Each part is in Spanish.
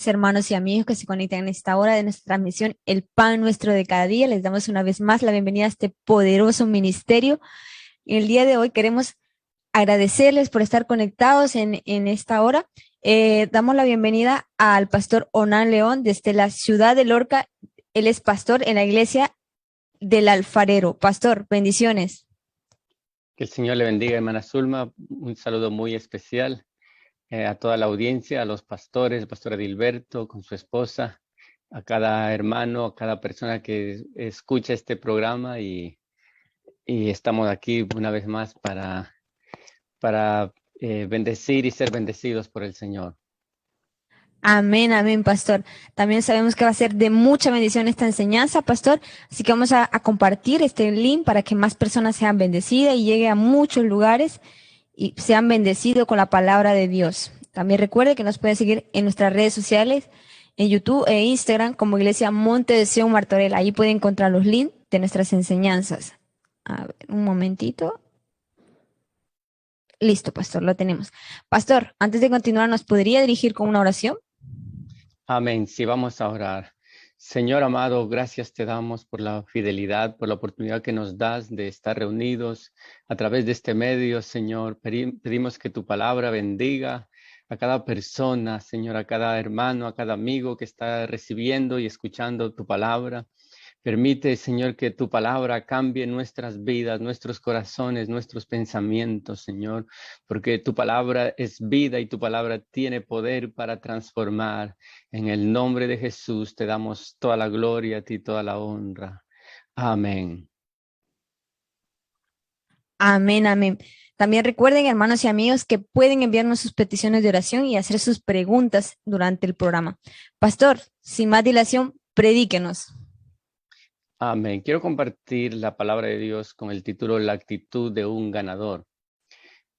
Hermanos y amigos que se conectan en esta hora de nuestra transmisión, el pan nuestro de cada día. Les damos una vez más la bienvenida a este poderoso ministerio. Y el día de hoy queremos agradecerles por estar conectados en esta hora. Damos la bienvenida al pastor Onan León desde la ciudad de Lorca. Él es pastor en la iglesia del Alfarero. Pastor, bendiciones. Que el Señor le bendiga, hermana Zulma. Un saludo muy especial a toda la audiencia, a los pastores, el pastor Adilberto con su esposa, a cada hermano, a cada persona que escucha este programa y estamos aquí una vez más para bendecir y ser bendecidos por el Señor. Amén, amén, pastor. También sabemos que va a ser de mucha bendición esta enseñanza, pastor. Así que vamos a compartir este link para que más personas sean bendecidas y llegue a muchos lugares y sean bendecidos con la palabra de Dios. También recuerde que nos puede seguir en nuestras redes sociales, en YouTube e Instagram como Iglesia Monte de Sion Martorell. Ahí puede encontrar los links de nuestras enseñanzas. A ver, un momentito. Listo, pastor, lo tenemos. Pastor, antes de continuar, ¿nos podría dirigir con una oración? Amén. Sí, vamos a orar. Señor amado, gracias te damos por la fidelidad, por la oportunidad que nos das de estar reunidos a través de este medio, Señor. Pedimos que tu palabra bendiga a cada persona, Señor, a cada hermano, a cada amigo que está recibiendo y escuchando tu palabra. Permite, Señor, que tu palabra cambie nuestras vidas, nuestros corazones, nuestros pensamientos, Señor, porque tu palabra es vida y tu palabra tiene poder para transformar. En el nombre de Jesús te damos toda la gloria, a ti toda la honra. Amén. Amén, amén. También recuerden, hermanos y amigos, que pueden enviarnos sus peticiones de oración y hacer sus preguntas durante el programa. Pastor, sin más dilación, predíquenos. Amén. Quiero compartir la palabra de Dios con el título La actitud de un ganador.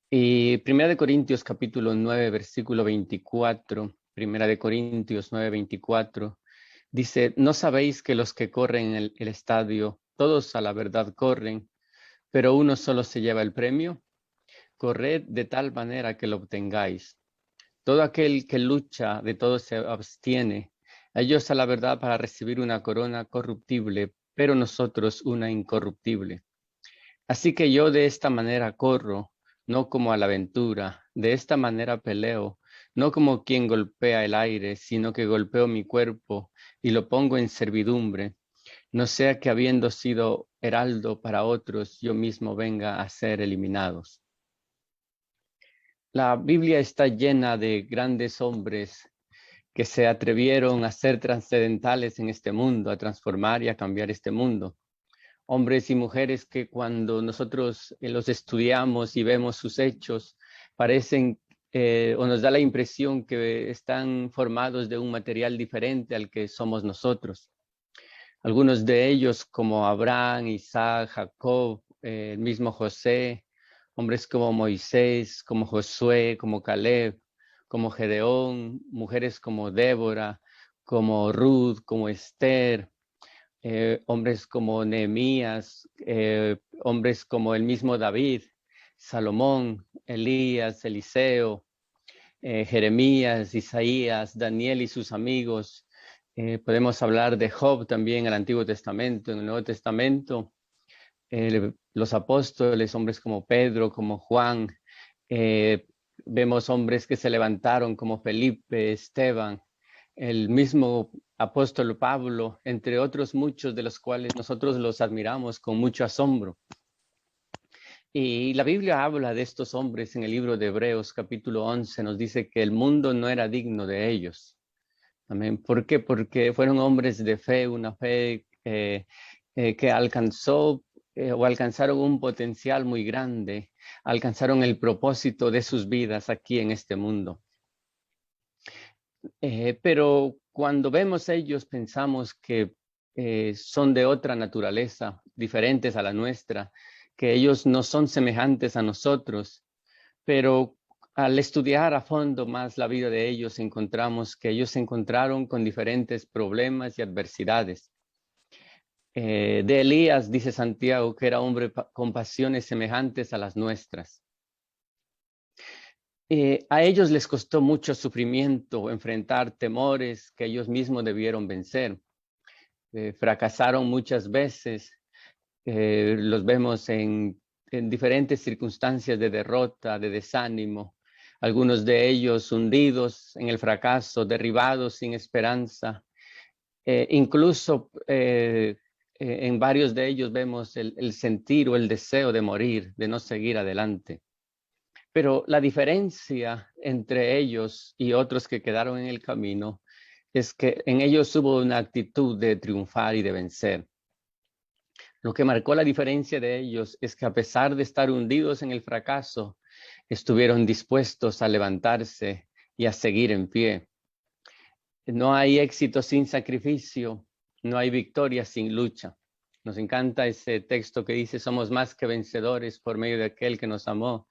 Y Primera de Corintios capítulo 9, versículo 24. Primera de Corintios 9, 24. Dice, ¿no sabéis que los que corren en el estadio, todos a la verdad corren, pero uno solo se lleva el premio? Corred de tal manera que lo obtengáis. Todo aquel que lucha, de todo se abstiene. Ellos a la verdad para recibir una corona corruptible, pero nosotros una incorruptible. Así que yo de esta manera corro, no como a la aventura, de esta manera peleo, no como quien golpea el aire, sino que golpeo mi cuerpo y lo pongo en servidumbre, no sea que habiendo sido heraldo para otros, yo mismo venga a ser eliminados. La Biblia está llena de grandes hombres que se atrevieron a ser trascendentales en este mundo, a transformar y a cambiar este mundo. Hombres y mujeres que cuando nosotros los estudiamos y vemos sus hechos, parecen o nos da la impresión que están formados de un material diferente al que somos nosotros. Algunos de ellos como Abraham, Isaac, Jacob, el mismo José, hombres como Moisés, como Josué, como Caleb, como Gedeón, mujeres como Débora, como Ruth, como Esther, hombres como Nehemías, hombres como el mismo David, Salomón, Elías, Eliseo, Jeremías, Isaías, Daniel y sus amigos. Podemos hablar de Job también en el Antiguo Testamento, en el Nuevo Testamento. Los apóstoles, hombres como Pedro, como Juan. Vemos hombres que se levantaron como Felipe, Esteban, el mismo apóstol Pablo, entre otros muchos de los cuales nosotros los admiramos con mucho asombro. Y la Biblia habla de estos hombres en el libro de Hebreos capítulo 11, nos dice que el mundo no era digno de ellos. Amén. ¿Por qué? Porque fueron hombres de fe, una fe que alcanzó o alcanzaron un potencial muy grande, alcanzaron el propósito de sus vidas aquí en este mundo. Pero cuando vemos a ellos pensamos que son de otra naturaleza, diferentes a la nuestra, que ellos no son semejantes a nosotros, pero al estudiar a fondo más la vida de ellos, encontramos que ellos se encontraron con diferentes problemas y adversidades. De Elías, dice Santiago, que era hombre con pasiones semejantes a las nuestras. A ellos les costó mucho sufrimiento enfrentar temores que ellos mismos debieron vencer. Fracasaron muchas veces. Los vemos en diferentes circunstancias de derrota, de desánimo. Algunos de ellos hundidos en el fracaso, derribados sin esperanza. Incluso en varios de ellos vemos el sentir o el deseo de morir, de no seguir adelante. Pero la diferencia entre ellos y otros que quedaron en el camino es que en ellos hubo una actitud de triunfar y de vencer. Lo que marcó la diferencia de ellos es que a pesar de estar hundidos en el fracaso, estuvieron dispuestos a levantarse y a seguir en pie. No hay éxito sin sacrificio, no hay victoria sin lucha. Nos encanta ese texto que dice, somos más que vencedores por medio de aquel que nos amó.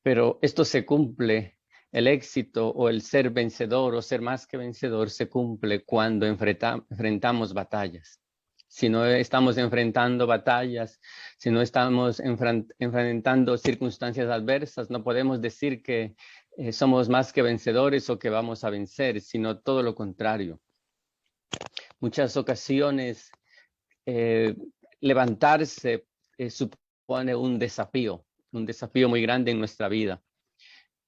Pero esto se cumple, el éxito o el ser vencedor o ser más que vencedor se cumple cuando enfrentamos batallas. Si no estamos enfrentando batallas, si no estamos enfrentando circunstancias adversas, no podemos decir que somos más que vencedores o que vamos a vencer, sino todo lo contrario. Muchas ocasiones levantarse supone un desafío muy grande en nuestra vida.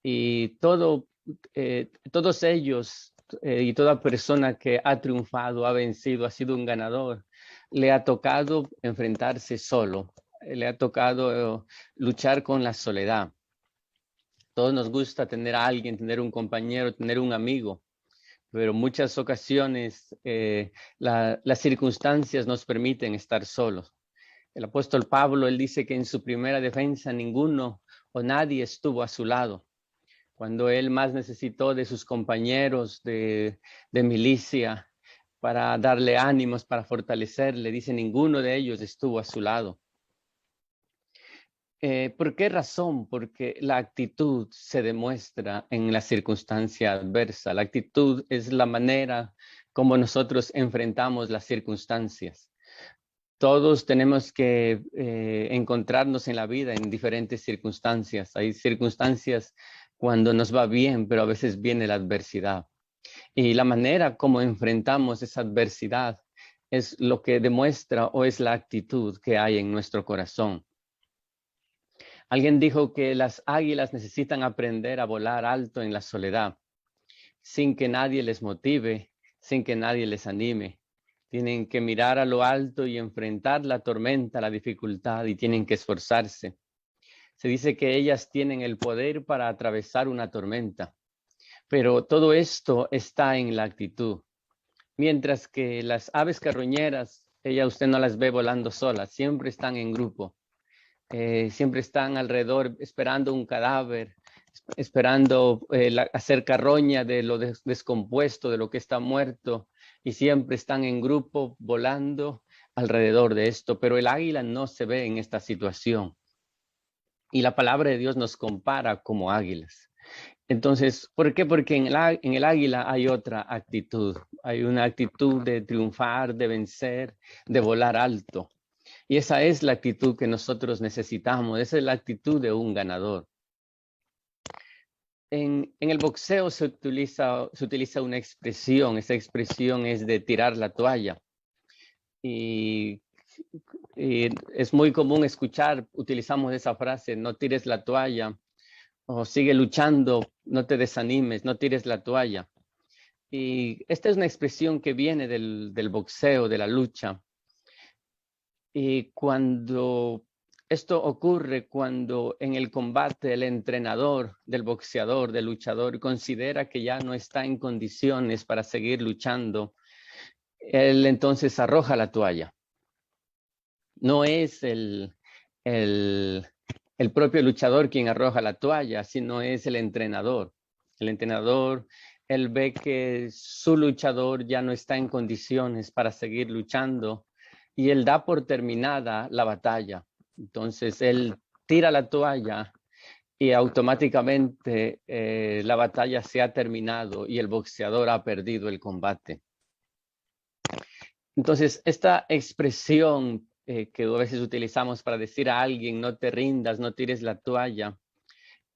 Y todos ellos y toda persona que ha triunfado, ha vencido, ha sido un ganador, le ha tocado enfrentarse solo, le ha tocado luchar con la soledad. Todos nos gusta tener a alguien, tener un compañero, tener un amigo, pero muchas ocasiones las circunstancias nos permiten estar solos. El apóstol Pablo, él dice que en su primera defensa ninguno o nadie estuvo a su lado. Cuando él más necesitó de sus compañeros de milicia para darle ánimos, para fortalecerle, dice, ninguno de ellos estuvo a su lado. ¿Por qué razón? Porque la actitud se demuestra en la circunstancia adversa. La actitud es la manera como nosotros enfrentamos las circunstancias. Todos tenemos que encontrarnos en la vida en diferentes circunstancias. Hay circunstancias cuando nos va bien, pero a veces viene la adversidad. Y la manera como enfrentamos esa adversidad es lo que demuestra o es la actitud que hay en nuestro corazón. Alguien dijo que las águilas necesitan aprender a volar alto en la soledad, sin que nadie les motive, sin que nadie les anime. Tienen que mirar a lo alto y enfrentar la tormenta, la dificultad, y tienen que esforzarse. Se dice que ellas tienen el poder para atravesar una tormenta, pero todo esto está en la actitud. Mientras que las aves carroñeras, usted no las ve volando solas, siempre están en grupo. Siempre están alrededor esperando un cadáver, esperando hacer carroña de lo descompuesto, de lo que está muerto, y siempre están en grupo volando alrededor de esto. Pero el águila no se ve en esta situación. Y la palabra de Dios nos compara como águilas. Entonces, ¿por qué? Porque en el águila hay otra actitud. Hay una actitud de triunfar, de vencer, de volar alto. Y esa es la actitud que nosotros necesitamos. Esa es la actitud de un ganador. En el boxeo se utiliza una expresión. Esa expresión es de tirar la toalla. Y es muy común utilizamos esa frase, no tires la toalla, o sigue luchando, no te desanimes, no tires la toalla. Y esta es una expresión que viene del boxeo, de la lucha. Y esto ocurre cuando en el combate el entrenador del boxeador, del luchador, considera que ya no está en condiciones para seguir luchando, él entonces arroja la toalla. No es el propio luchador quien arroja la toalla, sino es el entrenador. El entrenador, él ve que su luchador ya no está en condiciones para seguir luchando y él da por terminada la batalla. Entonces él tira la toalla y automáticamente la batalla se ha terminado y el boxeador ha perdido el combate. Entonces esta expresión que a veces utilizamos para decir a alguien no te rindas, no tires la toalla,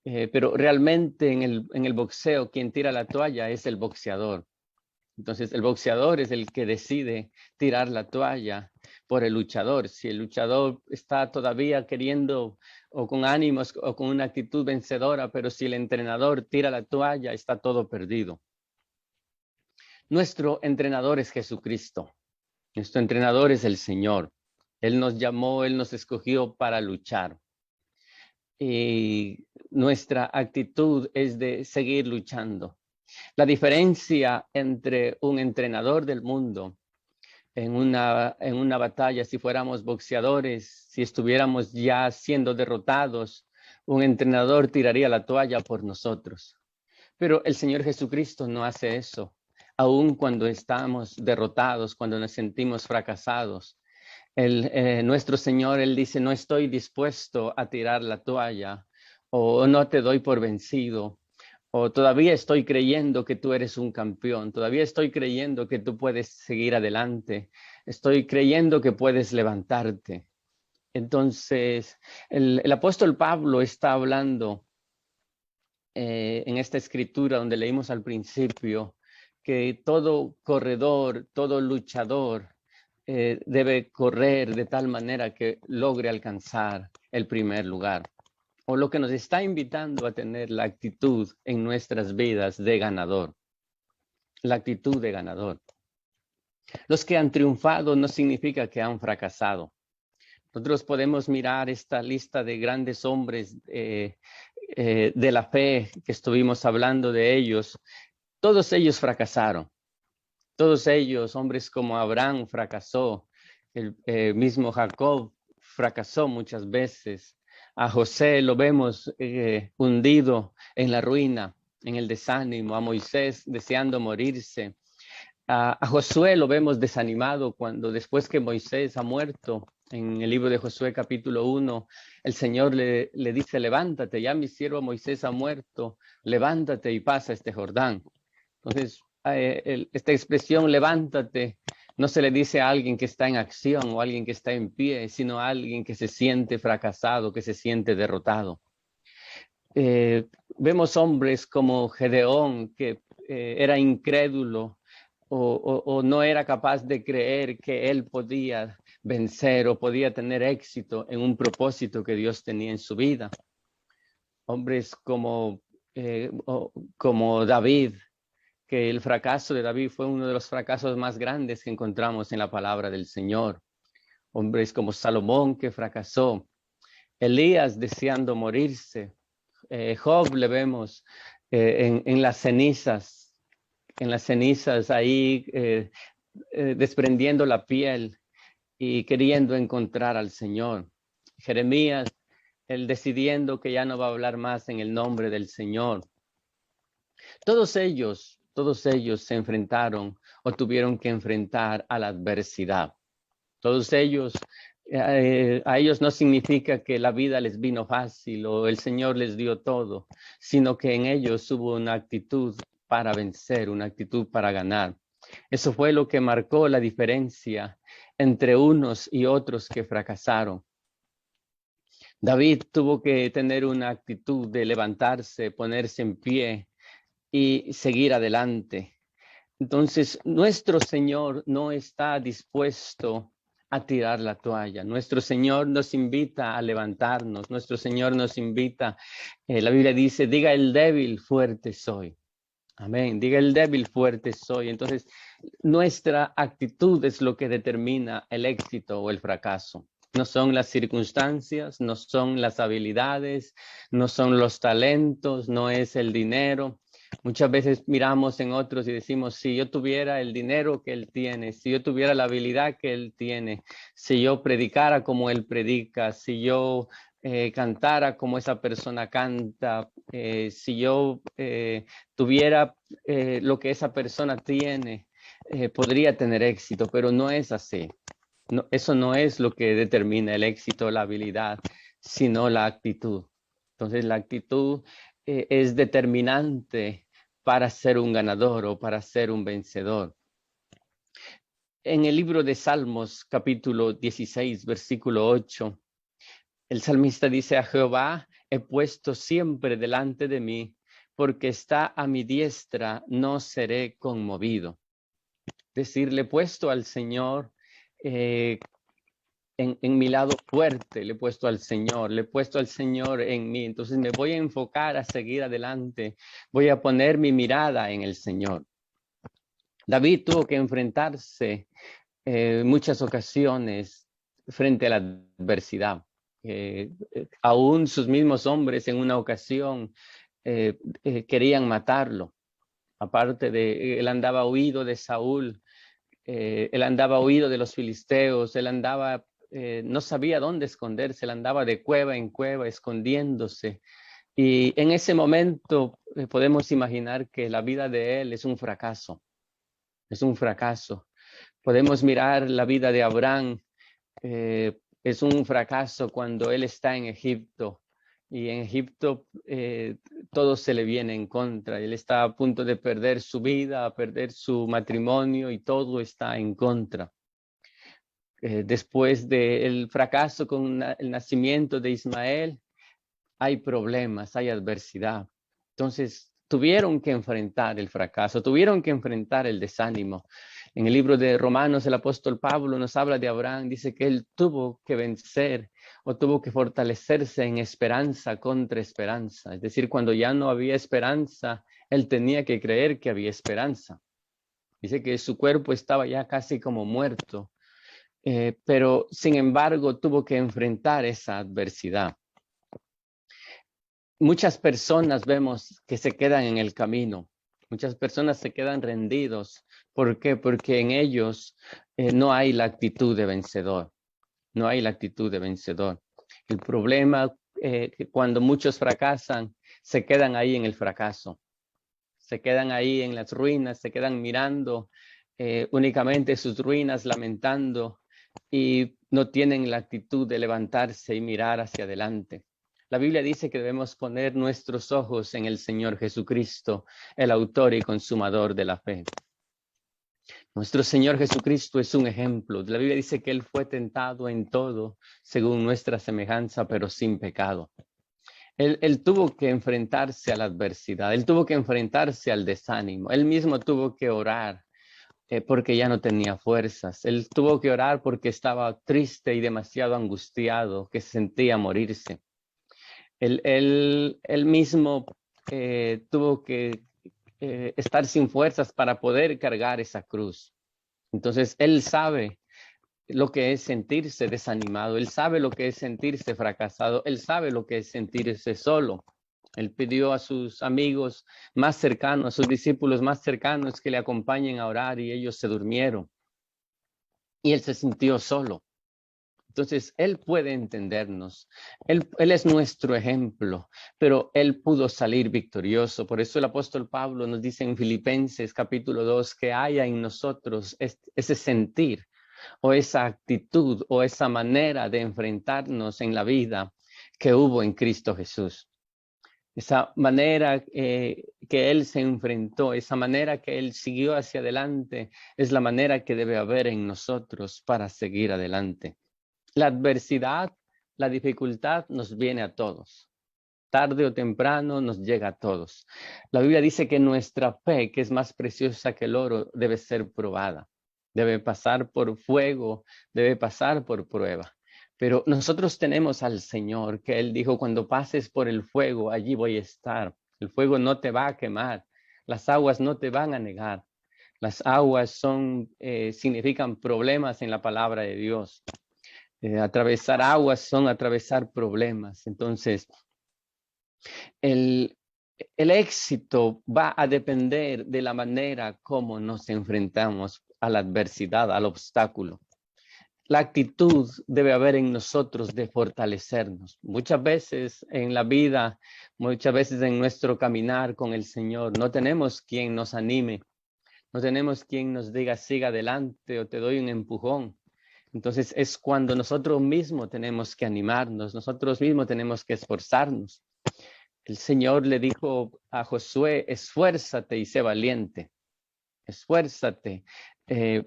pero realmente en el boxeo quien tira la toalla es el boxeador. Entonces el boxeador es el que decide tirar la toalla por el luchador. Si el luchador está todavía queriendo o con ánimos o con una actitud vencedora, pero si el entrenador tira la toalla, está todo perdido. Nuestro entrenador es Jesucristo. Nuestro entrenador es el Señor. Él nos llamó, Él nos escogió para luchar. Y nuestra actitud es de seguir luchando. La diferencia entre un entrenador del mundo en una batalla, si fuéramos boxeadores, si estuviéramos ya siendo derrotados, un entrenador tiraría la toalla por nosotros. Pero el Señor Jesucristo no hace eso. Aun cuando estamos derrotados, cuando nos sentimos fracasados, nuestro Señor, Él dice, no estoy dispuesto a tirar la toalla, o no te doy por vencido, o todavía estoy creyendo que tú eres un campeón, todavía estoy creyendo que tú puedes seguir adelante, estoy creyendo que puedes levantarte. Entonces, el apóstol Pablo está hablando en esta escritura donde leímos al principio que todo corredor, todo luchador debe correr de tal manera que logre alcanzar el primer lugar. O lo que nos está invitando a tener la actitud en nuestras vidas de ganador. La actitud de ganador. Los que han triunfado no significa que han fracasado. Nosotros podemos mirar esta lista de grandes hombres de la fe que estuvimos hablando de ellos. Todos ellos fracasaron. Todos ellos, hombres como Abraham fracasó. El mismo Jacob fracasó muchas veces. A José lo vemos hundido en la ruina, en el desánimo. A Moisés deseando morirse. A Josué lo vemos desanimado cuando después que Moisés ha muerto, en el libro de Josué capítulo 1, el Señor le dice, levántate, ya mi siervo Moisés ha muerto, levántate y pasa este Jordán. Entonces, esta expresión levántate no se le dice a alguien que está en acción o a alguien que está en pie, sino a alguien que se siente fracasado, que se siente derrotado. Vemos hombres como Gedeón, que era incrédulo o no era capaz de creer que él podía vencer o podía tener éxito en un propósito que Dios tenía en su vida. Hombres como David, que el fracaso de David fue uno de los fracasos más grandes que encontramos en la palabra del Señor. Hombres como Salomón, que fracasó. Elías deseando morirse. Job le vemos en las cenizas ahí desprendiendo la piel y queriendo encontrar al Señor. Jeremías, él decidiendo que ya no va a hablar más en el nombre del Señor. Todos ellos se enfrentaron o tuvieron que enfrentar a la adversidad. Todos ellos, a ellos no significa que la vida les vino fácil o el Señor les dio todo, sino que en ellos hubo una actitud para vencer, una actitud para ganar. Eso fue lo que marcó la diferencia entre unos y otros que fracasaron. David tuvo que tener una actitud de levantarse, ponerse en pie y seguir adelante. Entonces, nuestro Señor no está dispuesto a tirar la toalla. Nuestro Señor nos invita a levantarnos. Nuestro Señor nos invita, la Biblia dice, diga el débil, fuerte soy. Amén. Diga el débil, fuerte soy. Entonces, nuestra actitud es lo que determina el éxito o el fracaso. No son las circunstancias, no son las habilidades, no son los talentos, no es el dinero. Muchas veces miramos en otros y decimos, si yo tuviera el dinero que él tiene, si yo tuviera la habilidad que él tiene, si yo predicara como él predica, si yo cantara como esa persona canta, si yo tuviera lo que esa persona tiene, podría tener éxito, pero no es así. No, eso no es lo que determina el éxito, la habilidad, sino la actitud. Entonces la actitud es determinante para ser un ganador o para ser un vencedor. En el libro de Salmos, capítulo 16, versículo 8, el salmista dice, a Jehová he puesto siempre delante de mí, porque está a mi diestra, no seré conmovido. Es decir, le he puesto al Señor en mi lado fuerte, le he puesto al Señor en mí. Entonces me voy a enfocar a seguir adelante, voy a poner mi mirada en el Señor. David tuvo que enfrentarse muchas ocasiones frente a la adversidad. Aún sus mismos hombres en una ocasión querían matarlo. Aparte de, él andaba huido de Saúl, él andaba huido de los filisteos, él andaba, no sabía dónde esconderse, él andaba de cueva en cueva escondiéndose. Y en ese momento podemos imaginar que la vida de él es un fracaso, es un fracaso. Podemos mirar la vida de Abraham, es un fracaso cuando él está en Egipto. Y en Egipto todo se le viene en contra. Él está a punto de perder su vida, a perder su matrimonio y todo está en contra. Después del fracaso con el nacimiento de Ismael, hay problemas, hay adversidad. Entonces tuvieron que enfrentar el fracaso, tuvieron que enfrentar el desánimo. En el libro de Romanos, el apóstol Pablo nos habla de Abraham, dice que él tuvo que vencer o tuvo que fortalecerse en esperanza contra esperanza. Es decir, cuando ya no había esperanza, él tenía que creer que había esperanza. Dice que su cuerpo estaba ya casi como muerto, pero sin embargo tuvo que enfrentar esa adversidad. Muchas personas vemos que se quedan en el camino. Muchas personas se quedan rendidos. ¿Por qué? Porque en ellos no hay la actitud de vencedor. No hay la actitud de vencedor. El problema que cuando muchos fracasan, se quedan ahí en el fracaso. Se quedan ahí en las ruinas, se quedan mirando únicamente sus ruinas, lamentando y no tienen la actitud de levantarse y mirar hacia adelante. La Biblia dice que debemos poner nuestros ojos en el Señor Jesucristo, el autor y consumador de la fe. Nuestro Señor Jesucristo es un ejemplo. La Biblia dice que Él fue tentado en todo, según nuestra semejanza, pero sin pecado. Él tuvo que enfrentarse a la adversidad, Él tuvo que enfrentarse al desánimo, Él mismo tuvo que orar porque ya no tenía fuerzas. Él tuvo que orar porque estaba triste y demasiado angustiado, que sentía morirse. Él mismo tuvo que estar sin fuerzas para poder cargar esa cruz. Entonces, él sabe lo que es sentirse desanimado, él sabe lo que es sentirse fracasado, él sabe lo que es sentirse solo. Él pidió a sus amigos más cercanos, a sus discípulos más cercanos que le acompañen a orar y ellos se durmieron. Y él se sintió solo. Entonces, Él puede entendernos. Él es nuestro ejemplo, pero Él pudo salir victorioso. Por eso el apóstol Pablo nos dice en Filipenses capítulo 2 que haya en nosotros ese sentir o esa actitud o esa manera de enfrentarnos en la vida que hubo en Cristo Jesús. Esa manera que Él se enfrentó, esa manera que Él siguió hacia adelante, es la manera que debe haber en nosotros para seguir adelante. La adversidad, la dificultad nos viene a todos. Tarde o temprano nos llega a todos. La Biblia dice que nuestra fe, que es más preciosa que el oro, debe ser probada. Debe pasar por fuego, debe pasar por prueba. Pero nosotros tenemos al Señor, que Él dijo, cuando pases por el fuego, allí voy a estar. El fuego no te va a quemar. Las aguas no te van a negar. Las aguas significan problemas en la palabra de Dios. Atravesar aguas son atravesar problemas. Entonces, el éxito va a depender de la manera como nos enfrentamos a la adversidad, al obstáculo. La actitud debe haber en nosotros de fortalecernos. Muchas veces en la vida, muchas veces en nuestro caminar con el Señor, no tenemos quien nos anime, no tenemos quien nos diga siga adelante o te doy un empujón. Entonces es cuando nosotros mismos tenemos que animarnos, nosotros mismos tenemos que esforzarnos. El Señor le dijo a Josué, esfuérzate y sé valiente, esfuérzate.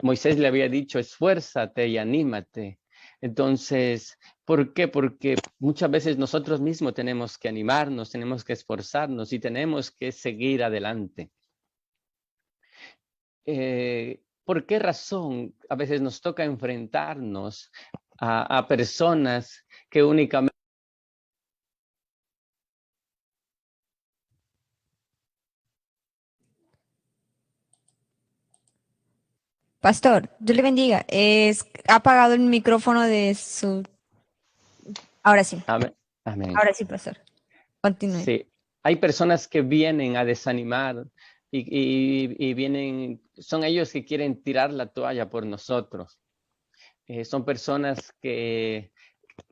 Moisés le había dicho, esfuérzate y anímate. Entonces, ¿por qué? Porque muchas veces nosotros mismos tenemos que animarnos, tenemos que esforzarnos y tenemos que seguir adelante. ¿Por qué razón a veces nos toca enfrentarnos a personas que únicamente... Pastor, Dios le bendiga. Ha apagado el micrófono de su... Ahora sí, Amén. Amén. ahora sí, pastor. Continúe. Sí, hay personas que vienen a desanimar y vienen, son ellos que quieren tirar la toalla por nosotros. Son personas que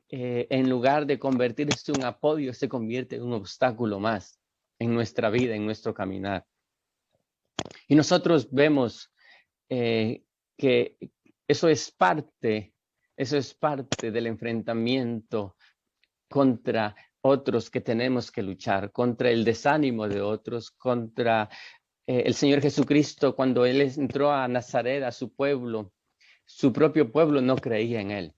en lugar de convertirse en un apoyo, se convierte en un obstáculo más en nuestra vida, en nuestro caminar. Y nosotros vemos que eso es parte del enfrentamiento contra otros que tenemos que luchar, contra el desánimo de otros, contra el Señor Jesucristo. Cuando Él entró a Nazaret, a su pueblo, su propio pueblo no creía en Él.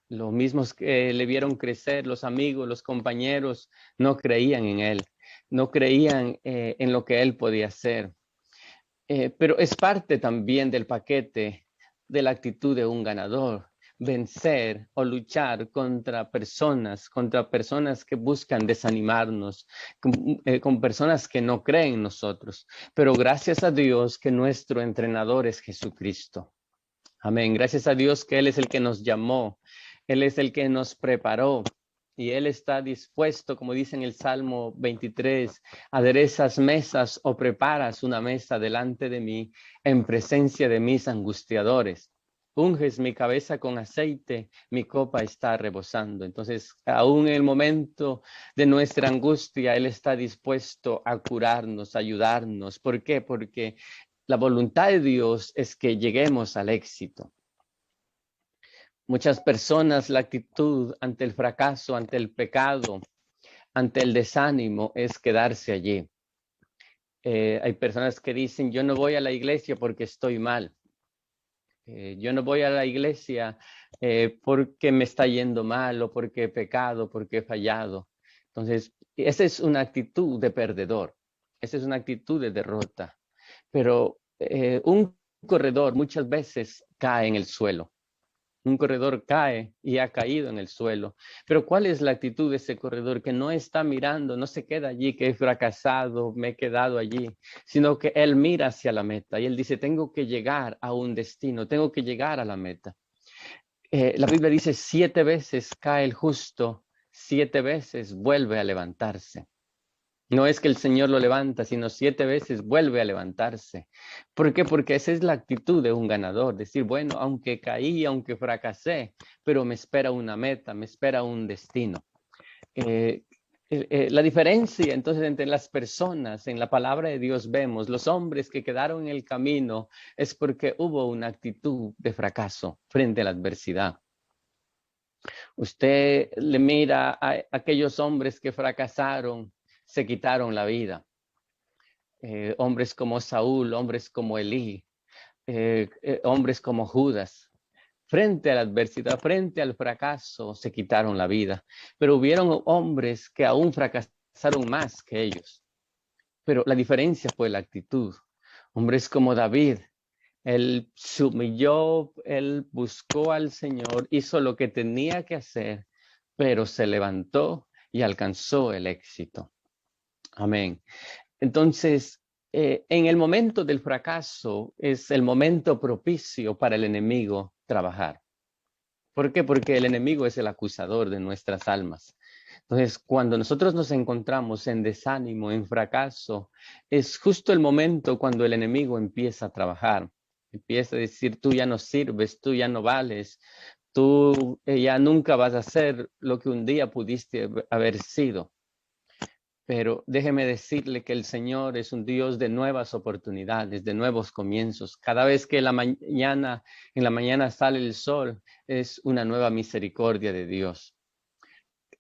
Los mismos que le vieron crecer, los amigos, los compañeros, no creían en Él, no creían en lo que Él podía hacer. Pero es parte también del paquete de la actitud de un ganador, vencer o luchar contra personas que buscan desanimarnos, con personas que no creen en nosotros. Pero gracias a Dios que nuestro entrenador es Jesucristo. Amén. Gracias a Dios que Él es el que nos llamó, Él es el que nos preparó. Y Él está dispuesto, como dice en el Salmo 23, aderezas mesas o preparas una mesa delante de mí en presencia de mis angustiadores. Unges mi cabeza con aceite, mi copa está rebosando. Entonces, aún en el momento de nuestra angustia, Él está dispuesto a curarnos, a ayudarnos. ¿Por qué? Porque la voluntad de Dios es que lleguemos al éxito. Muchas personas, la actitud ante el fracaso, ante el pecado, ante el desánimo es quedarse allí. Hay personas que dicen, yo no voy a la iglesia porque estoy mal. Yo no voy a la iglesia porque me está yendo mal o porque he pecado, porque he fallado. Entonces, esa es una actitud de perdedor. Esa es una actitud de derrota. Pero un corredor muchas veces cae en el suelo. Un corredor cae y ha caído en el suelo. Pero ¿cuál es la actitud de ese corredor? Que no está mirando, no se queda allí, que he fracasado, me he quedado allí, sino que él mira hacia la meta y él dice, tengo que llegar a un destino, tengo que llegar a la meta. La Biblia dice, 7 veces cae el justo, 7 veces vuelve a levantarse. No es que el Señor lo levanta, sino 7 veces vuelve a levantarse. ¿Por qué? Porque esa es la actitud de un ganador. Decir, bueno, aunque caí, aunque fracasé, pero me espera una meta, me espera un destino. La diferencia entonces entre las personas en la palabra de Dios vemos, los hombres que quedaron en el camino es porque hubo una actitud de fracaso frente a la adversidad. Usted le mira a aquellos hombres que fracasaron, se quitaron la vida. Hombres como Saúl, hombres como Elí, hombres como Judas. Frente a la adversidad, frente al fracaso, se quitaron la vida. Pero hubieron hombres que aún fracasaron más que ellos. Pero la diferencia fue la actitud. Hombres como David, él se humilló, él buscó al Señor, hizo lo que tenía que hacer, pero se levantó y alcanzó el éxito. Amén. Entonces, en el momento del fracaso es el momento propicio para el enemigo trabajar. ¿Por qué? Porque el enemigo es el acusador de nuestras almas. Entonces, cuando nosotros nos encontramos en desánimo, en fracaso, es justo el momento cuando el enemigo empieza a trabajar. Empieza a decir, tú ya no sirves, tú ya no vales, tú ya nunca vas a ser lo que un día pudiste haber sido. Pero déjeme decirle que el Señor es un Dios de nuevas oportunidades, de nuevos comienzos. Cada vez que en la mañana sale el sol, es una nueva misericordia de Dios.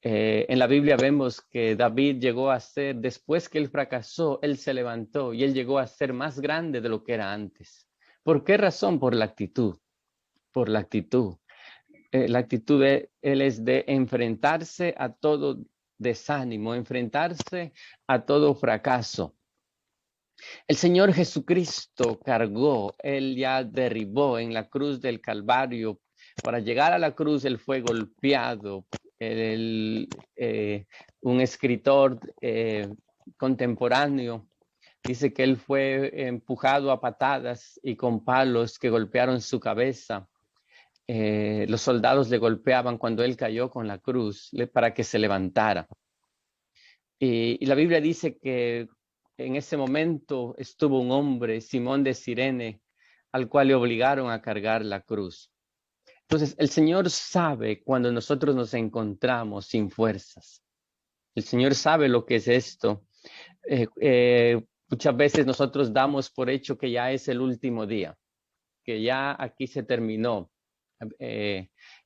En la Biblia vemos que David llegó a ser, después que él fracasó, él se levantó y él llegó a ser más grande de lo que era antes. ¿Por qué razón? Por la actitud. Por la actitud. la actitud de él es de enfrentarse a todo desánimo, enfrentarse a todo fracaso. El Señor Jesucristo cargó, Él ya derribó en la cruz del Calvario. Para llegar a la cruz, Él fue golpeado. Un escritor contemporáneo dice que Él fue empujado a patadas y con palos que golpearon su cabeza. Los soldados le golpeaban cuando Él cayó con la cruz para que se levantara. Y la Biblia dice que en ese momento estuvo un hombre, Simón de Cirene, al cual le obligaron a cargar la cruz. Entonces, el Señor sabe cuando nosotros nos encontramos sin fuerzas. El Señor sabe lo que es esto. Muchas veces nosotros damos por hecho que ya es el último día, que ya aquí se terminó.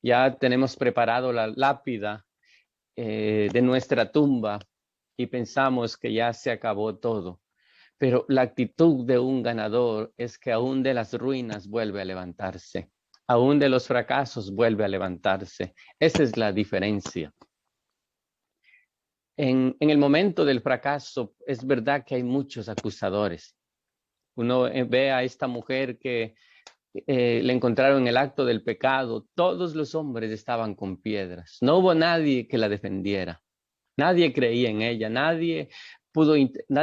Ya tenemos preparado la lápida de nuestra tumba y pensamos que ya se acabó todo. Pero la actitud de un ganador es que aún de las ruinas vuelve a levantarse, aún de los fracasos vuelve a levantarse. Esa es la diferencia. En el momento del fracaso es verdad que hay muchos acusadores. Uno ve a esta mujer que le encontraron en el acto del pecado. Todos los hombres estaban con piedras. No hubo nadie que la defendiera. Nadie creía en ella, nadie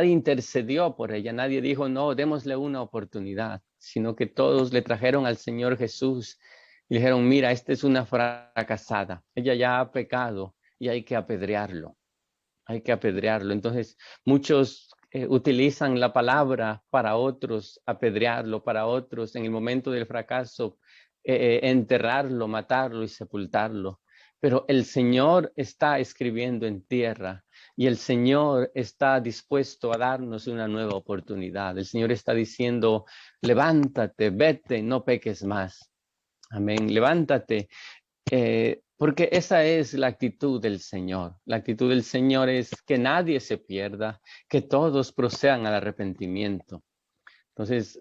intercedió por ella, nadie dijo, no, démosle una oportunidad, sino que todos le trajeron al Señor Jesús y le dijeron, mira, esta es una fracasada, ella ya ha pecado y hay que apedrearlo, hay que apedrearlo. Entonces, muchos utilizan la palabra para otros, apedrearlo, para otros, en el momento del fracaso, enterrarlo, matarlo y sepultarlo. Pero el Señor está escribiendo en tierra y el Señor está dispuesto a darnos una nueva oportunidad. El Señor está diciendo, levántate, vete, no peques más. Amén, levántate. Porque esa es la actitud del Señor. La actitud del Señor es que nadie se pierda, que todos procedan al arrepentimiento. Entonces,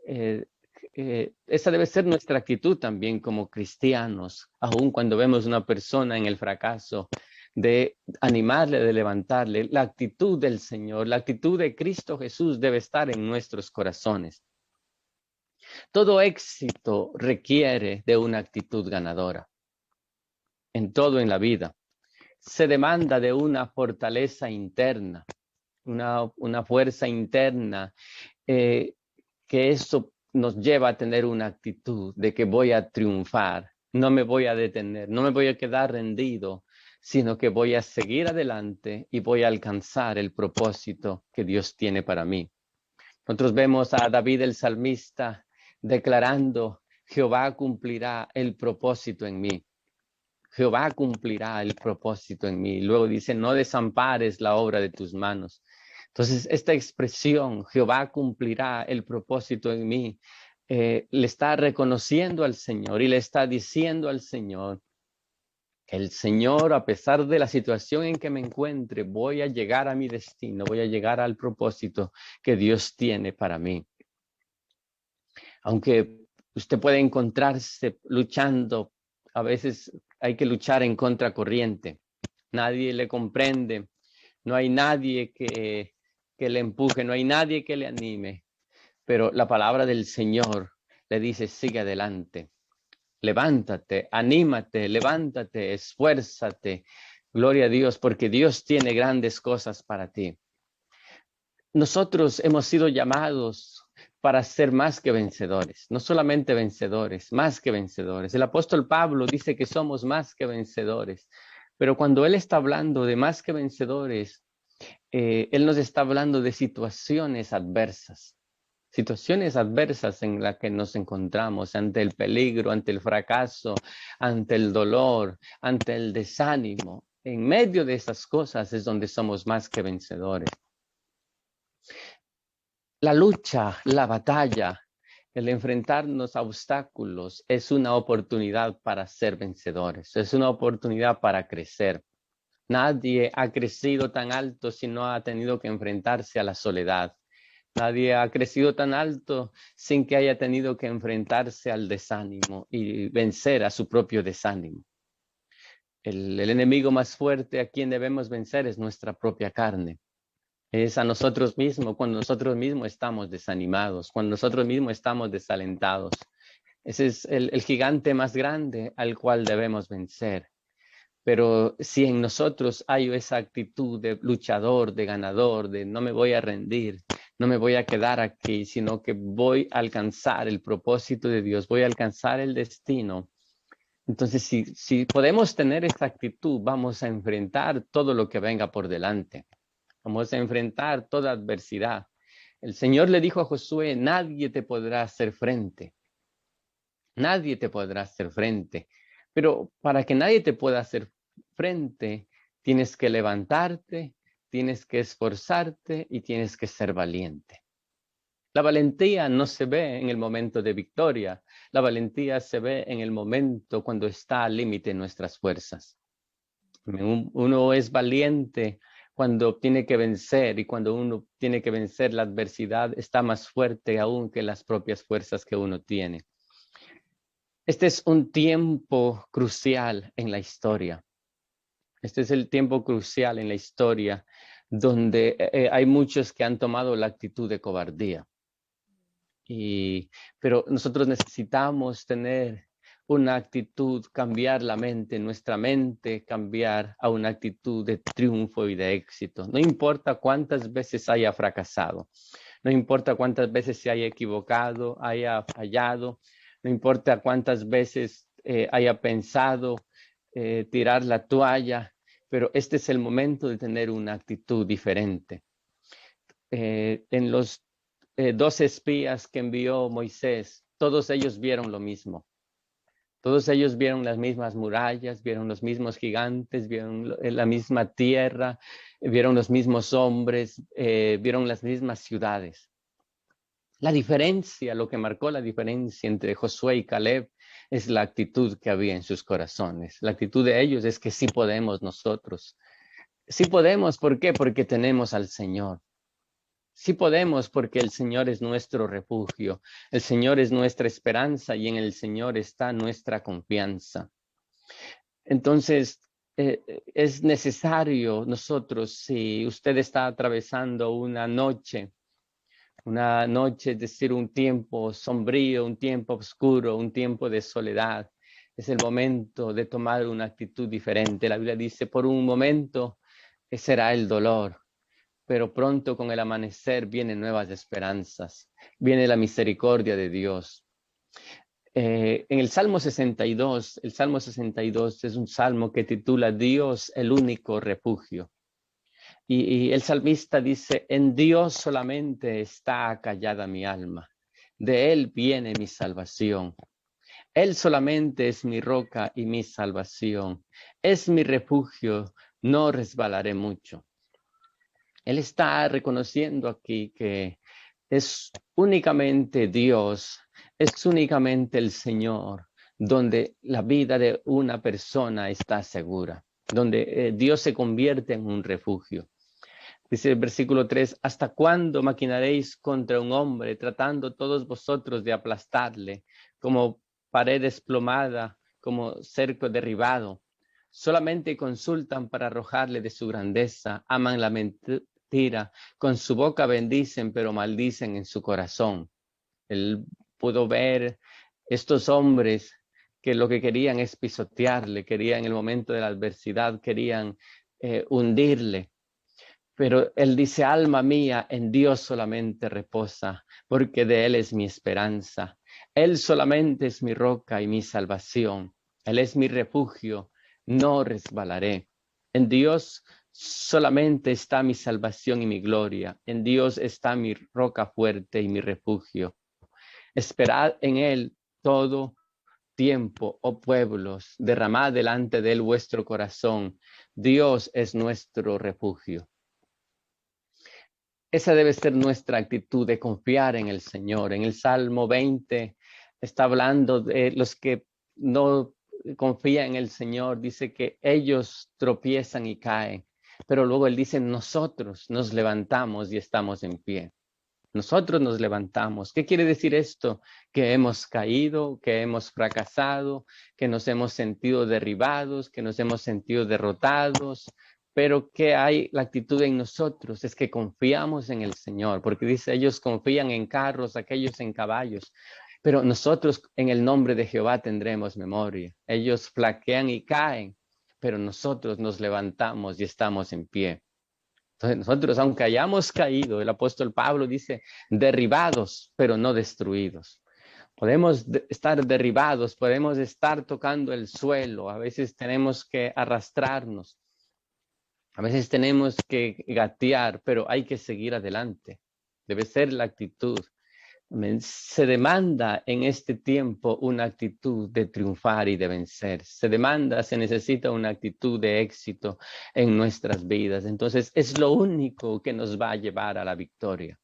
esa debe ser nuestra actitud también como cristianos, aun cuando vemos una persona en el fracaso, de animarle, de levantarle. La actitud del Señor, la actitud de Cristo Jesús debe estar en nuestros corazones. Todo éxito requiere de una actitud ganadora. En todo en la vida. Se demanda de una fortaleza interna, una fuerza interna, que eso nos lleva a tener una actitud de que voy a triunfar, no me voy a detener, no me voy a quedar rendido, sino que voy a seguir adelante y voy a alcanzar el propósito que Dios tiene para mí. Nosotros vemos a David el salmista declarando, Jehová cumplirá el propósito en mí. Jehová cumplirá el propósito en mí. Luego dice, no desampares la obra de tus manos. Entonces, esta expresión, Jehová cumplirá el propósito en mí, le está reconociendo al Señor y le está diciendo al Señor que el Señor, a pesar de la situación en que me encuentre, voy a llegar a mi destino, voy a llegar al propósito que Dios tiene para mí. Aunque usted puede encontrarse luchando, a veces hay que luchar en contracorriente. Nadie le comprende, no hay nadie que le empuje, no hay nadie que le anime. Pero la palabra del Señor le dice, sigue adelante, levántate, anímate, levántate, esfuérzate. Gloria a Dios, porque Dios tiene grandes cosas para ti. Nosotros hemos sido llamados para ser más que vencedores, no solamente vencedores, más que vencedores. El apóstol Pablo dice que somos más que vencedores, pero cuando él está hablando de más que vencedores, él nos está hablando de situaciones adversas en las que nos encontramos ante el peligro, ante el fracaso, ante el dolor, ante el desánimo. En medio de esas cosas es donde somos más que vencedores. La lucha, la batalla, el enfrentarnos a obstáculos es una oportunidad para ser vencedores, es una oportunidad para crecer. Nadie ha crecido tan alto si no ha tenido que enfrentarse a la soledad. Nadie ha crecido tan alto sin que haya tenido que enfrentarse al desánimo y vencer a su propio desánimo. El enemigo más fuerte a quien debemos vencer es nuestra propia carne. Es a nosotros mismos, cuando nosotros mismos estamos desanimados, cuando nosotros mismos estamos desalentados. Ese es el gigante más grande al cual debemos vencer. Pero si en nosotros hay esa actitud de luchador, de ganador, de no me voy a rendir, no me voy a quedar aquí, sino que voy a alcanzar el propósito de Dios, voy a alcanzar el destino. Entonces, si podemos tener esta actitud, vamos a enfrentar todo lo que venga por delante. Vamos a enfrentar toda adversidad. El Señor le dijo a Josué, nadie te podrá hacer frente. Nadie te podrá hacer frente. Pero para que nadie te pueda hacer frente, tienes que levantarte, tienes que esforzarte y tienes que ser valiente. La valentía no se ve en el momento de victoria. La valentía se ve en el momento cuando está al límite nuestras fuerzas. Uno es valiente cuando tiene que vencer, y cuando uno tiene que vencer la adversidad está más fuerte aún que las propias fuerzas que uno tiene. Este es un tiempo crucial en la historia. Este es el tiempo crucial en la historia donde hay muchos que han tomado la actitud de cobardía. Pero nosotros necesitamos tener una actitud, cambiar la mente, nuestra mente, cambiar a una actitud de triunfo y de éxito. No importa cuántas veces haya fracasado, no importa cuántas veces se haya equivocado, haya fallado, no importa cuántas veces haya pensado tirar la toalla, pero este es el momento de tener una actitud diferente. En los 12 espías que envió Moisés, todos ellos vieron lo mismo. Todos ellos vieron las mismas murallas, vieron los mismos gigantes, vieron la misma tierra, vieron los mismos hombres, vieron las mismas ciudades. La diferencia, lo que marcó la diferencia entre Josué y Caleb es la actitud que había en sus corazones. La actitud de ellos es que sí podemos nosotros. Sí podemos, ¿por qué? Porque tenemos al Señor. Sí podemos porque el Señor es nuestro refugio, el Señor es nuestra esperanza y en el Señor está nuestra confianza. Entonces, es necesario nosotros, si usted está atravesando una noche, es decir, un tiempo sombrío, un tiempo oscuro, un tiempo de soledad, es el momento de tomar una actitud diferente. La Biblia dice, por un momento será el dolor, pero pronto con el amanecer vienen nuevas esperanzas, viene la misericordia de Dios. En el Salmo 62 es un salmo que titula Dios el único refugio. Y el salmista dice, en Dios solamente está acallada mi alma, de Él viene mi salvación. Él solamente es mi roca y mi salvación, es mi refugio, no resbalaré mucho. Él está reconociendo aquí que es únicamente Dios, es únicamente el Señor, donde la vida de una persona está segura, donde Dios se convierte en un refugio. Dice el versículo 3, ¿hasta cuándo maquinaréis contra un hombre, tratando todos vosotros de aplastarle, como pared desplomada, como cerco derribado? Solamente consultan para arrojarle de su grandeza, aman la mentira, con su boca bendicen, pero maldicen en su corazón. Él pudo ver estos hombres que lo que querían es pisotearle, querían en el momento de la adversidad, querían hundirle. Pero él dice, alma mía, en Dios solamente reposa, porque de Él es mi esperanza. Él solamente es mi roca y mi salvación. Él es mi refugio, no resbalaré. En Dios solamente está mi salvación y mi gloria. En Dios está mi roca fuerte y mi refugio. Esperad en Él todo tiempo, oh pueblos, derramad delante de Él vuestro corazón. Dios es nuestro refugio. Esa debe ser nuestra actitud de confiar en el Señor. En el Salmo 20 está hablando de los que no confían en el Señor. Dice que ellos tropiezan y caen. Pero luego Él dice, nosotros nos levantamos y estamos en pie. Nosotros nos levantamos. ¿Qué quiere decir esto? Que hemos caído, que hemos fracasado, que nos hemos sentido derribados, que nos hemos sentido derrotados. Pero ¿qué hay? La actitud en nosotros es que confiamos en el Señor, porque dice, ellos confían en carros, aquellos en caballos. Pero nosotros en el nombre de Jehová tendremos memoria. Ellos flaquean y caen, pero nosotros nos levantamos y estamos en pie. Entonces nosotros, aunque hayamos caído, el apóstol Pablo dice, derribados, pero no destruidos. Podemos estar derribados, podemos estar tocando el suelo, a veces tenemos que arrastrarnos, a veces tenemos que gatear, pero hay que seguir adelante. Debe ser la actitud. Se demanda en este tiempo una actitud de triunfar y de vencer. Se necesita una actitud de éxito en nuestras vidas. Entonces es lo único que nos va a llevar a la victoria.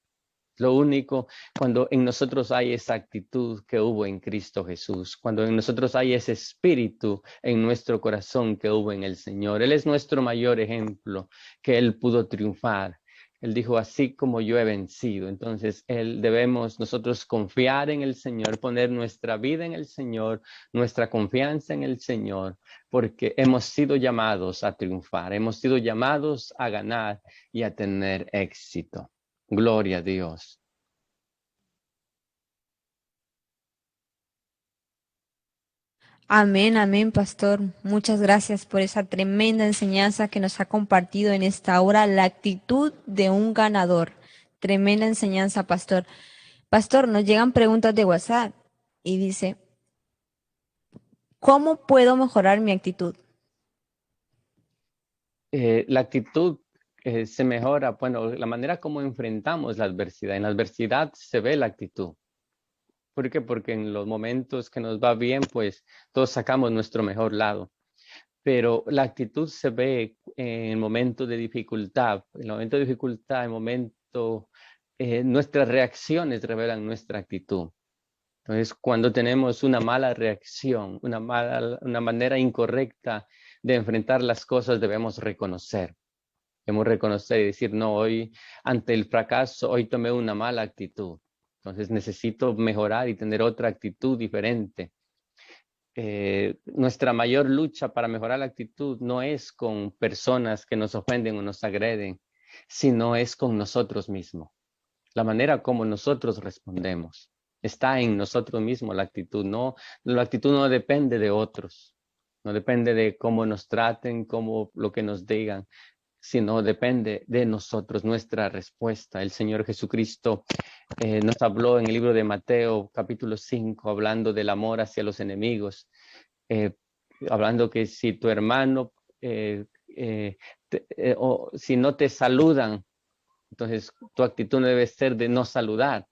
Lo único, cuando en nosotros hay esa actitud que hubo en Cristo Jesús, cuando en nosotros hay ese espíritu en nuestro corazón que hubo en el Señor. Él es nuestro mayor ejemplo, que Él pudo triunfar. Él dijo, así como yo he vencido. Entonces, debemos nosotros confiar en el Señor, poner nuestra vida en el Señor, nuestra confianza en el Señor, porque hemos sido llamados a triunfar, hemos sido llamados a ganar y a tener éxito. Gloria a Dios. Amén, amén, pastor. Muchas gracias por esa tremenda enseñanza que nos ha compartido en esta hora, la actitud de un ganador. Tremenda enseñanza, pastor. Pastor, nos llegan preguntas de WhatsApp y dice, ¿cómo puedo mejorar mi actitud? La actitud se mejora, bueno, la manera como enfrentamos la adversidad. En la adversidad se ve la actitud. ¿Por qué? Porque en los momentos que nos va bien, pues todos sacamos nuestro mejor lado. Pero la actitud se ve en el momento de dificultad. En el momento de dificultad, en el momento, nuestras reacciones revelan nuestra actitud. Entonces, cuando tenemos una mala reacción, una manera incorrecta de enfrentar las cosas, debemos reconocer. Debemos reconocer y decir, no, hoy ante el fracaso, hoy tomé una mala actitud. Entonces necesito mejorar y tener otra actitud diferente. Nuestra mayor lucha para mejorar la actitud no es con personas que nos ofenden o nos agreden, sino es con nosotros mismos. La manera como nosotros respondemos. Está en nosotros mismos la actitud. No, la actitud no depende de otros. No depende de cómo nos traten, cómo lo que nos digan, sino depende de nosotros, nuestra respuesta. El Señor Jesucristo nos habló en el libro de Mateo, capítulo 5, hablando del amor hacia los enemigos, eh, hablando que si tu hermano, o si no te saludan, entonces tu actitud no debe ser de no saludar.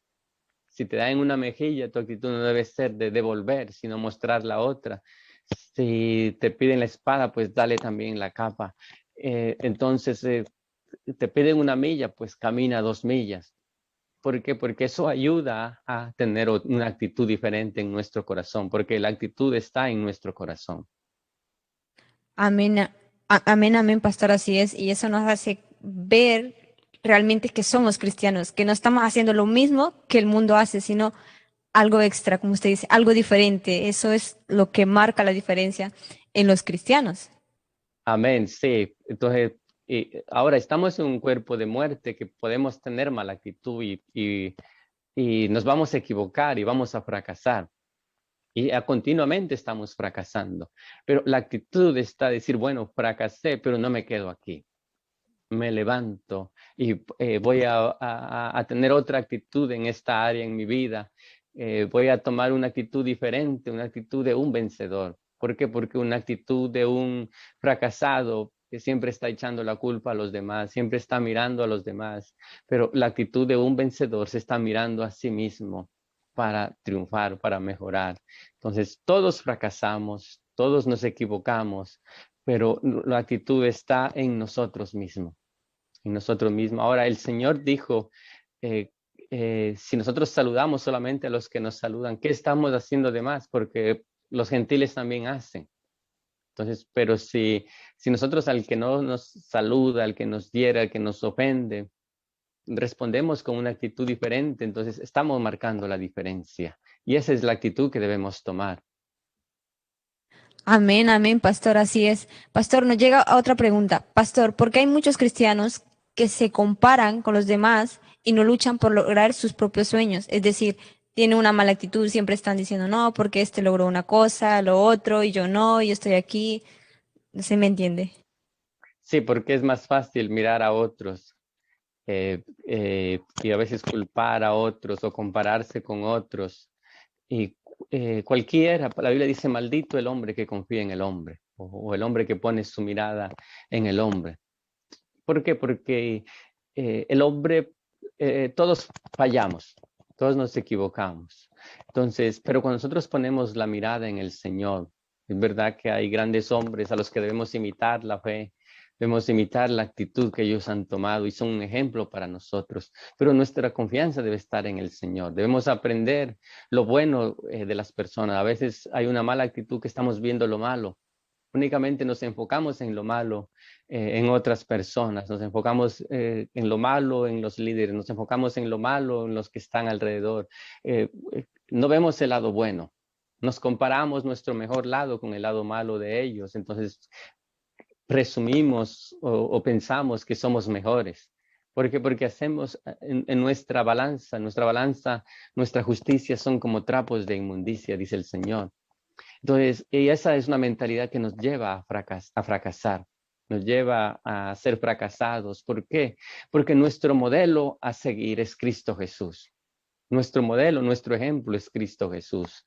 Si te dan en una mejilla, tu actitud no debe ser de devolver, sino mostrar la otra. Si te piden la espada, pues dale también la capa. Entonces, te piden una milla, pues camina 2 millas. ¿Por qué? Porque eso ayuda a tener una actitud diferente en nuestro corazón, porque la actitud está en nuestro corazón. Amén, amén, amén, pastor, así es. Y eso nos hace ver realmente que somos cristianos, que no estamos haciendo lo mismo que el mundo hace, sino algo extra, como usted dice, algo diferente. Eso es lo que marca la diferencia en los cristianos. Amén, sí. Entonces, ahora estamos en un cuerpo de muerte que podemos tener mala actitud y nos vamos a equivocar y vamos a fracasar. Y continuamente estamos fracasando. Pero la actitud está decir, bueno, fracasé, pero no me quedo aquí. Me levanto y voy a tener otra actitud en esta área en mi vida. Voy a tomar una actitud diferente, una actitud de un vencedor. ¿Por qué? Porque una actitud de un fracasado que siempre está echando la culpa a los demás, siempre está mirando a los demás, pero la actitud de un vencedor se está mirando a sí mismo para triunfar, para mejorar. Entonces, todos fracasamos, todos nos equivocamos, pero la actitud está en nosotros mismos, en nosotros mismos. Ahora, el Señor dijo, eh, si nosotros saludamos solamente a los que nos saludan, ¿qué estamos haciendo de más? Porque los gentiles también hacen. Entonces, pero si nosotros al que no nos saluda, al que nos hiere, al que nos ofende, respondemos con una actitud diferente, entonces estamos marcando la diferencia. Y esa es la actitud que debemos tomar. Amén, amén, pastor, así es. Pastor, nos llega a otra pregunta. Pastor, ¿por qué hay muchos cristianos que se comparan con los demás y no luchan por lograr sus propios sueños? Es decir, tienen una mala actitud, siempre están diciendo, no, porque este logró una cosa, lo otro, y yo no, y yo estoy aquí. No sé, ¿me entiende? Sí, porque es más fácil mirar a otros y a veces culpar a otros o compararse con otros. Y cualquiera, la Biblia dice, maldito el hombre que confía en el hombre o el hombre que pone su mirada en el hombre. ¿Por qué? Porque el hombre, todos fallamos, todos nos equivocamos. Entonces, pero cuando nosotros ponemos la mirada en el Señor, es verdad que hay grandes hombres a los que debemos imitar la fe, debemos imitar la actitud que ellos han tomado y son un ejemplo para nosotros. Pero nuestra confianza debe estar en el Señor. Debemos aprender lo bueno de las personas. A veces hay una mala actitud que estamos viendo lo malo. Únicamente nos enfocamos en lo malo, en otras personas, nos enfocamos en lo malo, en los líderes, nos enfocamos en lo malo, en los que están alrededor. No vemos el lado bueno, nos comparamos nuestro mejor lado con el lado malo de ellos, entonces presumimos o pensamos que somos mejores. ¿Por qué? Porque hacemos en nuestra balanza, nuestra justicia son como trapos de inmundicia, dice el Señor. Entonces, y esa es una mentalidad que nos lleva a fracasar, nos lleva a ser fracasados. ¿Por qué? Porque nuestro modelo a seguir es Cristo Jesús. Nuestro modelo, nuestro ejemplo es Cristo Jesús.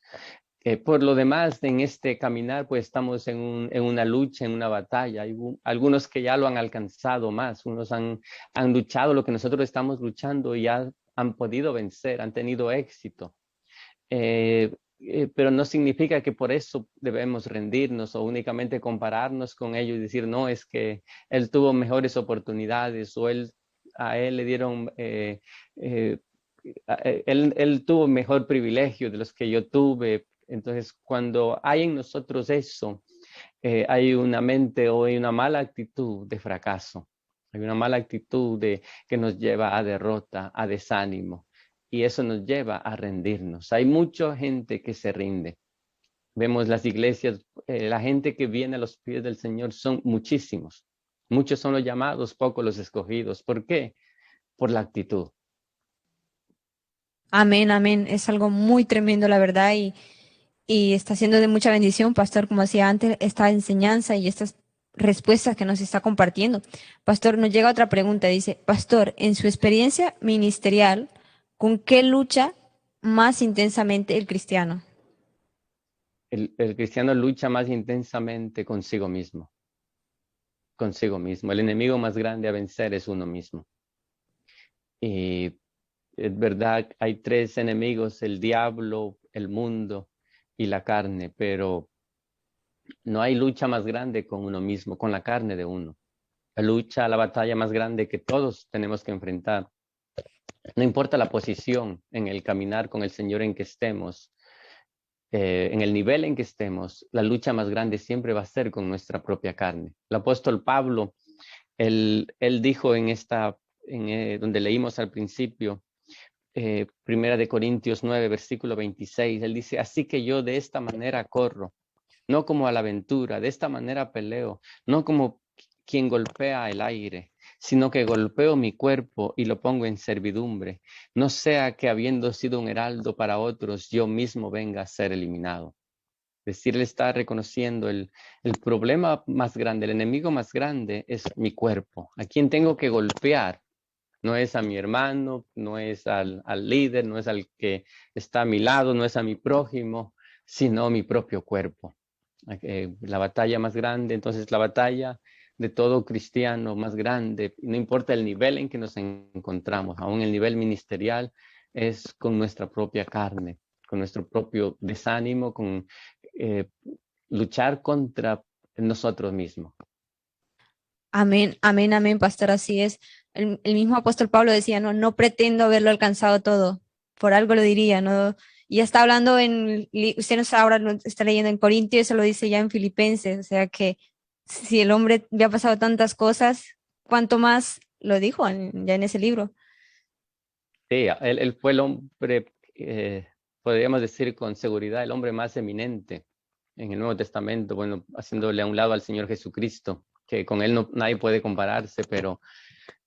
Por lo demás, en este caminar, pues estamos en una lucha, en una batalla. Hay algunos que ya lo han alcanzado más, unos han luchado lo que nosotros estamos luchando y ya han podido vencer, han tenido éxito. Pero no significa que por eso debemos rendirnos o únicamente compararnos con ellos y decir, no, es que él tuvo mejores oportunidades o a él le dieron, él tuvo mejor privilegio de los que yo tuve. Entonces, cuando hay en nosotros eso, hay una mente o hay una mala actitud de fracaso. Hay una mala actitud que nos lleva a derrota, a desánimo. Y eso nos lleva a rendirnos. Hay mucha gente que se rinde. Vemos las iglesias, la gente que viene a los pies del Señor son muchísimos. Muchos son los llamados, pocos los escogidos. ¿Por qué? Por la actitud. Amén, amén. Es algo muy tremendo, la verdad, y está siendo de mucha bendición, pastor, como decía antes, esta enseñanza y estas respuestas que nos está compartiendo. Pastor, nos llega otra pregunta. Dice, pastor, en su experiencia ministerial, ¿con qué lucha más intensamente el cristiano? El cristiano lucha más intensamente consigo mismo. Consigo mismo. El enemigo más grande a vencer es uno mismo. Y es verdad, hay tres enemigos, el diablo, el mundo y la carne, pero no hay lucha más grande con uno mismo, con la carne de uno. La batalla más grande que todos tenemos que enfrentar. No importa la posición en el caminar con el Señor en que estemos, en el nivel en que estemos, la lucha más grande siempre va a ser con nuestra propia carne. El apóstol Pablo, él dijo donde leímos al principio, Primera de Corintios 9, versículo 26, él dice, así que yo de esta manera corro, no como a la aventura, de esta manera peleo, no como quien golpea el aire, sino que golpeo mi cuerpo y lo pongo en servidumbre, no sea que habiendo sido un heraldo para otros, yo mismo venga a ser eliminado. Es decir, él está reconociendo el problema más grande, el enemigo más grande es mi cuerpo, a quien tengo que golpear. No es a mi hermano, no es al líder, no es al que está a mi lado, no es a mi prójimo, sino mi propio cuerpo. La batalla más grande, entonces la batalla de todo cristiano más grande, no importa el nivel en que nos encontramos, aún el nivel ministerial, es con nuestra propia carne, con nuestro propio desánimo, con luchar contra nosotros mismos. Amén, amén, amén, pastor, así es. El mismo apóstol Pablo decía, no, no pretendo haberlo alcanzado todo, por algo lo diría, ¿no? Y ya está hablando usted no está ahora lo está leyendo en Corintios, eso lo dice ya en Filipenses, o sea que si el hombre ya ha pasado tantas cosas, ¿cuánto más lo dijo ya en ese libro? Sí, él fue el hombre, podríamos decir con seguridad, el hombre más eminente en el Nuevo Testamento, bueno, haciéndole a un lado al Señor Jesucristo, que con él nadie puede compararse, pero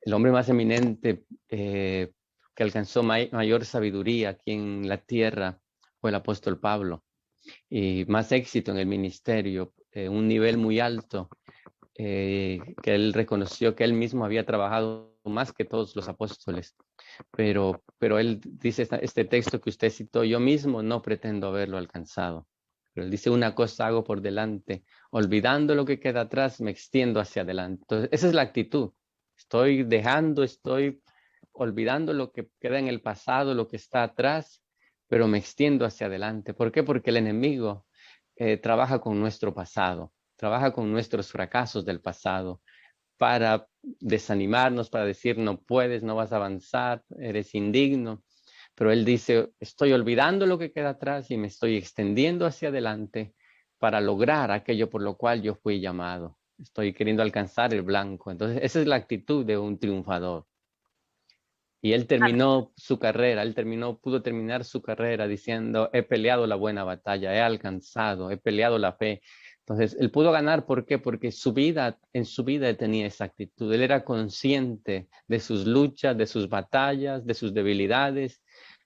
el hombre más eminente que alcanzó mayor sabiduría aquí en la tierra fue el apóstol Pablo, y más éxito en el ministerio, un nivel muy alto, que él reconoció que él mismo había trabajado más que todos los apóstoles. Pero él dice este texto que usted citó, yo mismo no pretendo haberlo alcanzado. Pero él dice, una cosa hago por delante, olvidando lo que queda atrás, me extiendo hacia adelante. Entonces, esa es la actitud. Estoy olvidando lo que queda en el pasado, lo que está atrás, pero me extiendo hacia adelante. ¿Por qué? Porque el enemigo trabaja con nuestro pasado, trabaja con nuestros fracasos del pasado para desanimarnos, para decir no puedes, no vas a avanzar, eres indigno. Pero él dice, estoy olvidando lo que queda atrás y me estoy extendiendo hacia adelante para lograr aquello por lo cual yo fui llamado. Estoy queriendo alcanzar el blanco. Entonces, esa es la actitud de un triunfador. Y él terminó su carrera, pudo terminar su carrera diciendo, he peleado la buena batalla, he alcanzado, he peleado la fe. Entonces, él pudo ganar, ¿por qué? Porque en su vida tenía esa actitud. Él era consciente de sus luchas, de sus batallas, de sus debilidades,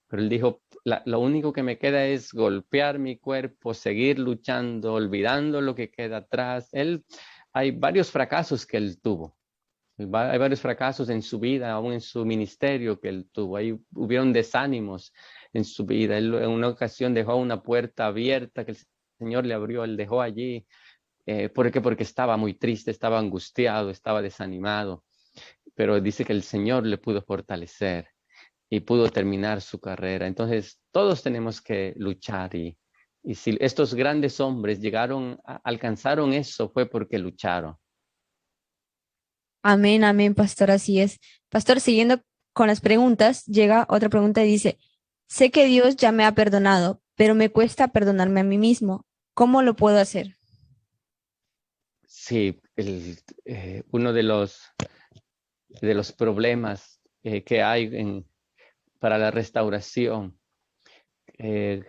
pero él dijo, lo único que me queda es golpear mi cuerpo, seguir luchando, olvidando lo que queda atrás. Hay varios fracasos que él tuvo. Hay varios fracasos en su vida, aún en su ministerio que él tuvo. Hubieron desánimos en su vida. Él en una ocasión dejó una puerta abierta que el Señor le abrió, él dejó allí. ¿Por qué? Porque estaba muy triste, estaba angustiado, estaba desanimado. Pero dice que el Señor le pudo fortalecer y pudo terminar su carrera. Entonces, todos tenemos que luchar y si estos grandes hombres alcanzaron eso, fue porque lucharon. Amén, amén, pastor, así es. Pastor, siguiendo con las preguntas, llega otra pregunta y dice, sé que Dios ya me ha perdonado, pero me cuesta perdonarme a mí mismo. ¿Cómo lo puedo hacer? Sí, uno de los problemas que hay para la restauración eh,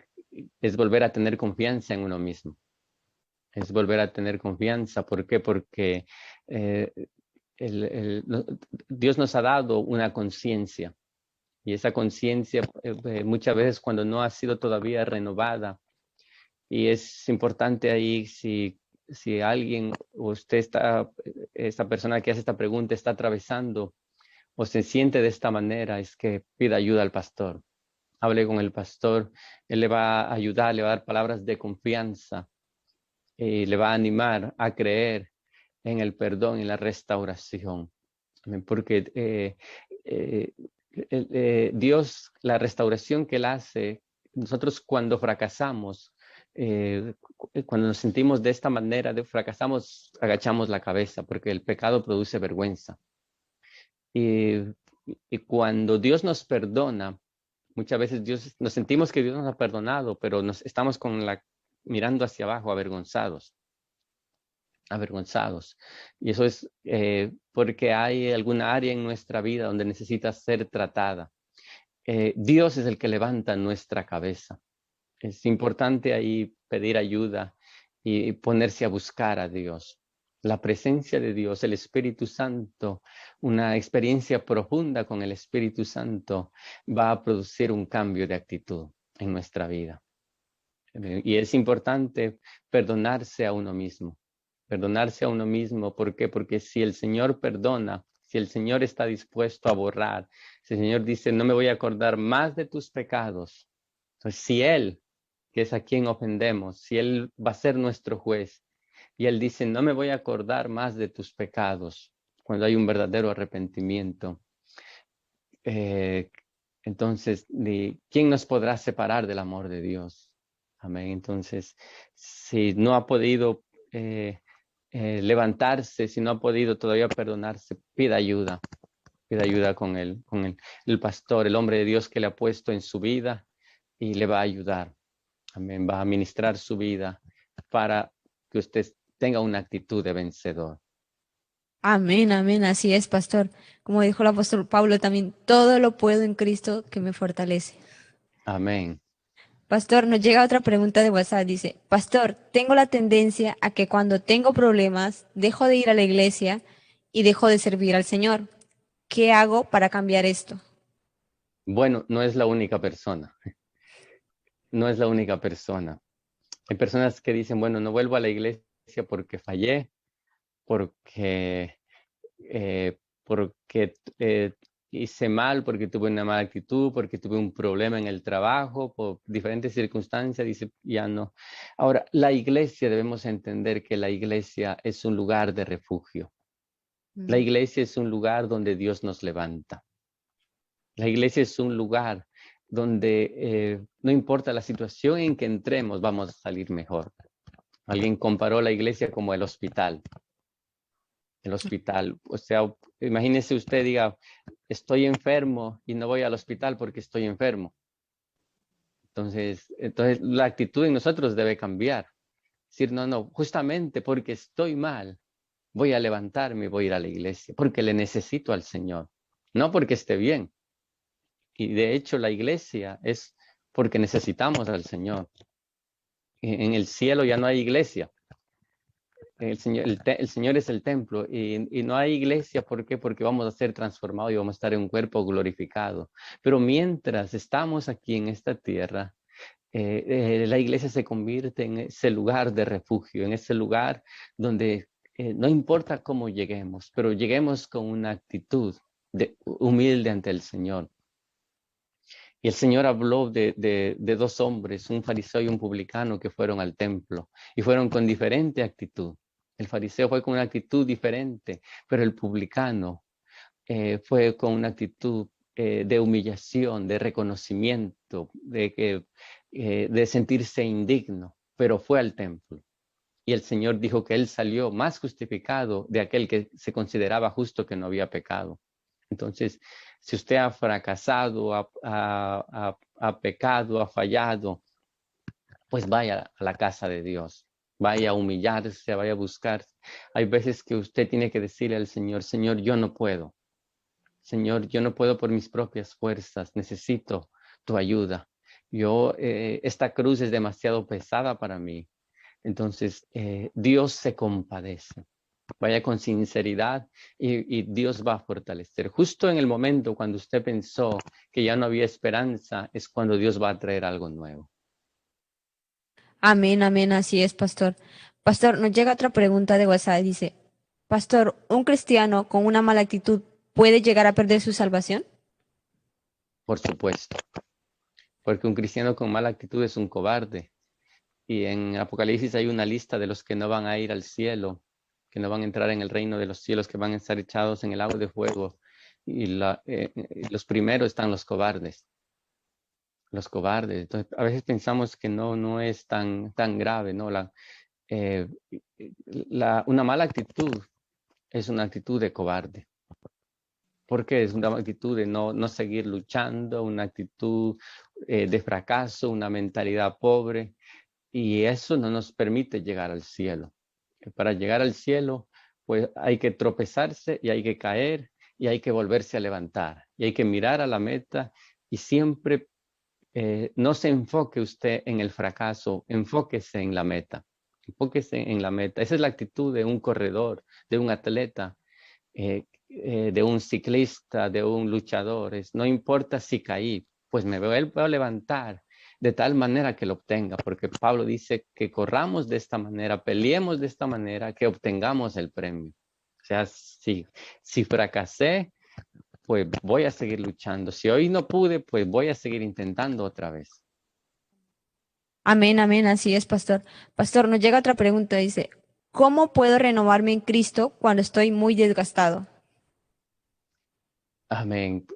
es volver a tener confianza en uno mismo. Es volver a tener confianza. ¿Por qué? Porque eh, Dios nos ha dado una conciencia y esa conciencia muchas veces cuando no ha sido todavía renovada y es importante ahí si alguien o esta persona que hace esta pregunta está atravesando o se siente de esta manera, es que pida ayuda al pastor. Hable con el pastor, él le va a ayudar, le va a dar palabras de confianza y le va a animar a creer en el perdón y la restauración. Porque eh, Dios, la restauración que Él hace, nosotros cuando fracasamos, cuando nos sentimos de esta manera, de fracasamos, agachamos la cabeza porque el pecado produce vergüenza. Y, y cuando Dios nos perdona, muchas veces nos sentimos que Dios nos ha perdonado, pero nos estamos mirando hacia abajo, avergonzados. Y eso es porque hay alguna área en nuestra vida donde necesita ser tratada. Dios es el que levanta nuestra cabeza. Es importante ahí pedir ayuda y ponerse a buscar a Dios. La presencia de Dios, el Espíritu Santo, una experiencia profunda con el Espíritu Santo va a producir un cambio de actitud en nuestra vida. Y es importante perdonarse a uno mismo. Perdonarse a uno mismo, ¿por qué? Porque si el Señor perdona, si el Señor está dispuesto a borrar, si el Señor dice, no me voy a acordar más de tus pecados, entonces si Él, que es a quien ofendemos, si Él va a ser nuestro juez, y Él dice, no me voy a acordar más de tus pecados, cuando hay un verdadero arrepentimiento, eh, entonces, ¿quién nos podrá separar del amor de Dios? Amén. Entonces, si no ha podido levantarse, si no ha podido todavía perdonarse, pida ayuda con el pastor, el hombre de Dios que le ha puesto en su vida y le va a ayudar. Amén. Va a ministrar su vida para que usted tenga una actitud de vencedor. Amén, amén, así es, pastor. Como dijo el apóstol Pablo también, todo lo puedo en Cristo que me fortalece. Amén. Pastor, nos llega otra pregunta de WhatsApp. Dice, Pastor, tengo la tendencia a que cuando tengo problemas, dejo de ir a la iglesia y dejo de servir al Señor. ¿Qué hago para cambiar esto? Bueno, no es la única persona, no es la única persona. Hay personas que dicen, bueno, no vuelvo a la iglesia porque fallé, porque, porque hice mal, porque tuve una mala actitud, porque tuve un problema en el trabajo, por diferentes circunstancias, dice, ya no. Ahora, la iglesia, debemos entender que la iglesia es un lugar de refugio. La Mm. iglesia es un lugar donde Dios nos levanta. La iglesia es un lugar donde no importa la situación en que entremos, vamos a salir mejor. Alguien comparó la iglesia como el hospital. El hospital, o sea, imagínese usted diga, estoy enfermo y no voy al hospital porque estoy enfermo. Entonces la actitud en nosotros debe cambiar. Decir, no, no, justamente porque estoy mal, voy a levantarme y voy a ir a la iglesia, porque le necesito al Señor, no porque esté bien. Y de hecho la iglesia es porque necesitamos al Señor. En el cielo ya no hay iglesia. El Señor es el templo y no hay iglesia. ¿Por qué? Porque vamos a ser transformados y vamos a estar en un cuerpo glorificado. Pero mientras estamos aquí en esta tierra, la iglesia se convierte en ese lugar de refugio, en ese lugar donde no importa cómo lleguemos, pero lleguemos con una actitud humilde ante el Señor. Y el Señor habló de dos hombres, un fariseo y un publicano, que fueron al templo y fueron con diferente actitud. El fariseo fue con una actitud diferente, pero el publicano fue con una actitud de humillación, de reconocimiento, de sentirse indigno, pero fue al templo. Y el Señor dijo que él salió más justificado de aquel que se consideraba justo, que no había pecado. Entonces, si usted ha fracasado, ha pecado, ha fallado, pues vaya a la casa de Dios, vaya a humillarse, vaya a buscar. Hay veces que usted tiene que decirle al Señor, Señor, yo no puedo. Señor, yo no puedo por mis propias fuerzas, necesito tu ayuda. Esta cruz es demasiado pesada para mí. Entonces, Dios se compadece. Vaya con sinceridad y Dios va a fortalecer. Justo en el momento cuando usted pensó que ya no había esperanza, es cuando Dios va a traer algo nuevo. Amén, amén, así es, pastor. Pastor, nos llega otra pregunta de WhatsApp. Dice, Pastor, ¿un cristiano con una mala actitud puede llegar a perder su salvación? Por supuesto, porque un cristiano con mala actitud es un cobarde. Y en Apocalipsis hay una lista de los que no van a ir al cielo, que no van a entrar en el reino de los cielos, que van a estar echados en el lago de fuego. Los primeros están los cobardes. Los cobardes. Entonces, a veces pensamos que no es tan grave, ¿no? Eh, una mala actitud es una actitud de cobarde. Porque es una actitud de no seguir luchando, una actitud de fracaso, una mentalidad pobre. Y eso no nos permite llegar al cielo. Para llegar al cielo, pues hay que tropezarse y hay que caer y hay que volverse a levantar. Y hay que mirar a la meta y siempre no se enfoque usted en el fracaso, enfóquese en la meta. Enfóquese en la meta. Esa es la actitud de un corredor, de un atleta, de un ciclista, de un luchador. No importa si caí, pues me voy a levantar de tal manera que lo obtenga, porque Pablo dice que corramos de esta manera, peleemos de esta manera, que obtengamos el premio. O sea, si fracasé, pues voy a seguir luchando. Si hoy no pude, pues voy a seguir intentando otra vez. Amén, amén, así es, pastor. Pastor, nos llega otra pregunta. Dice, ¿cómo puedo renovarme en Cristo cuando estoy muy desgastado? Amén.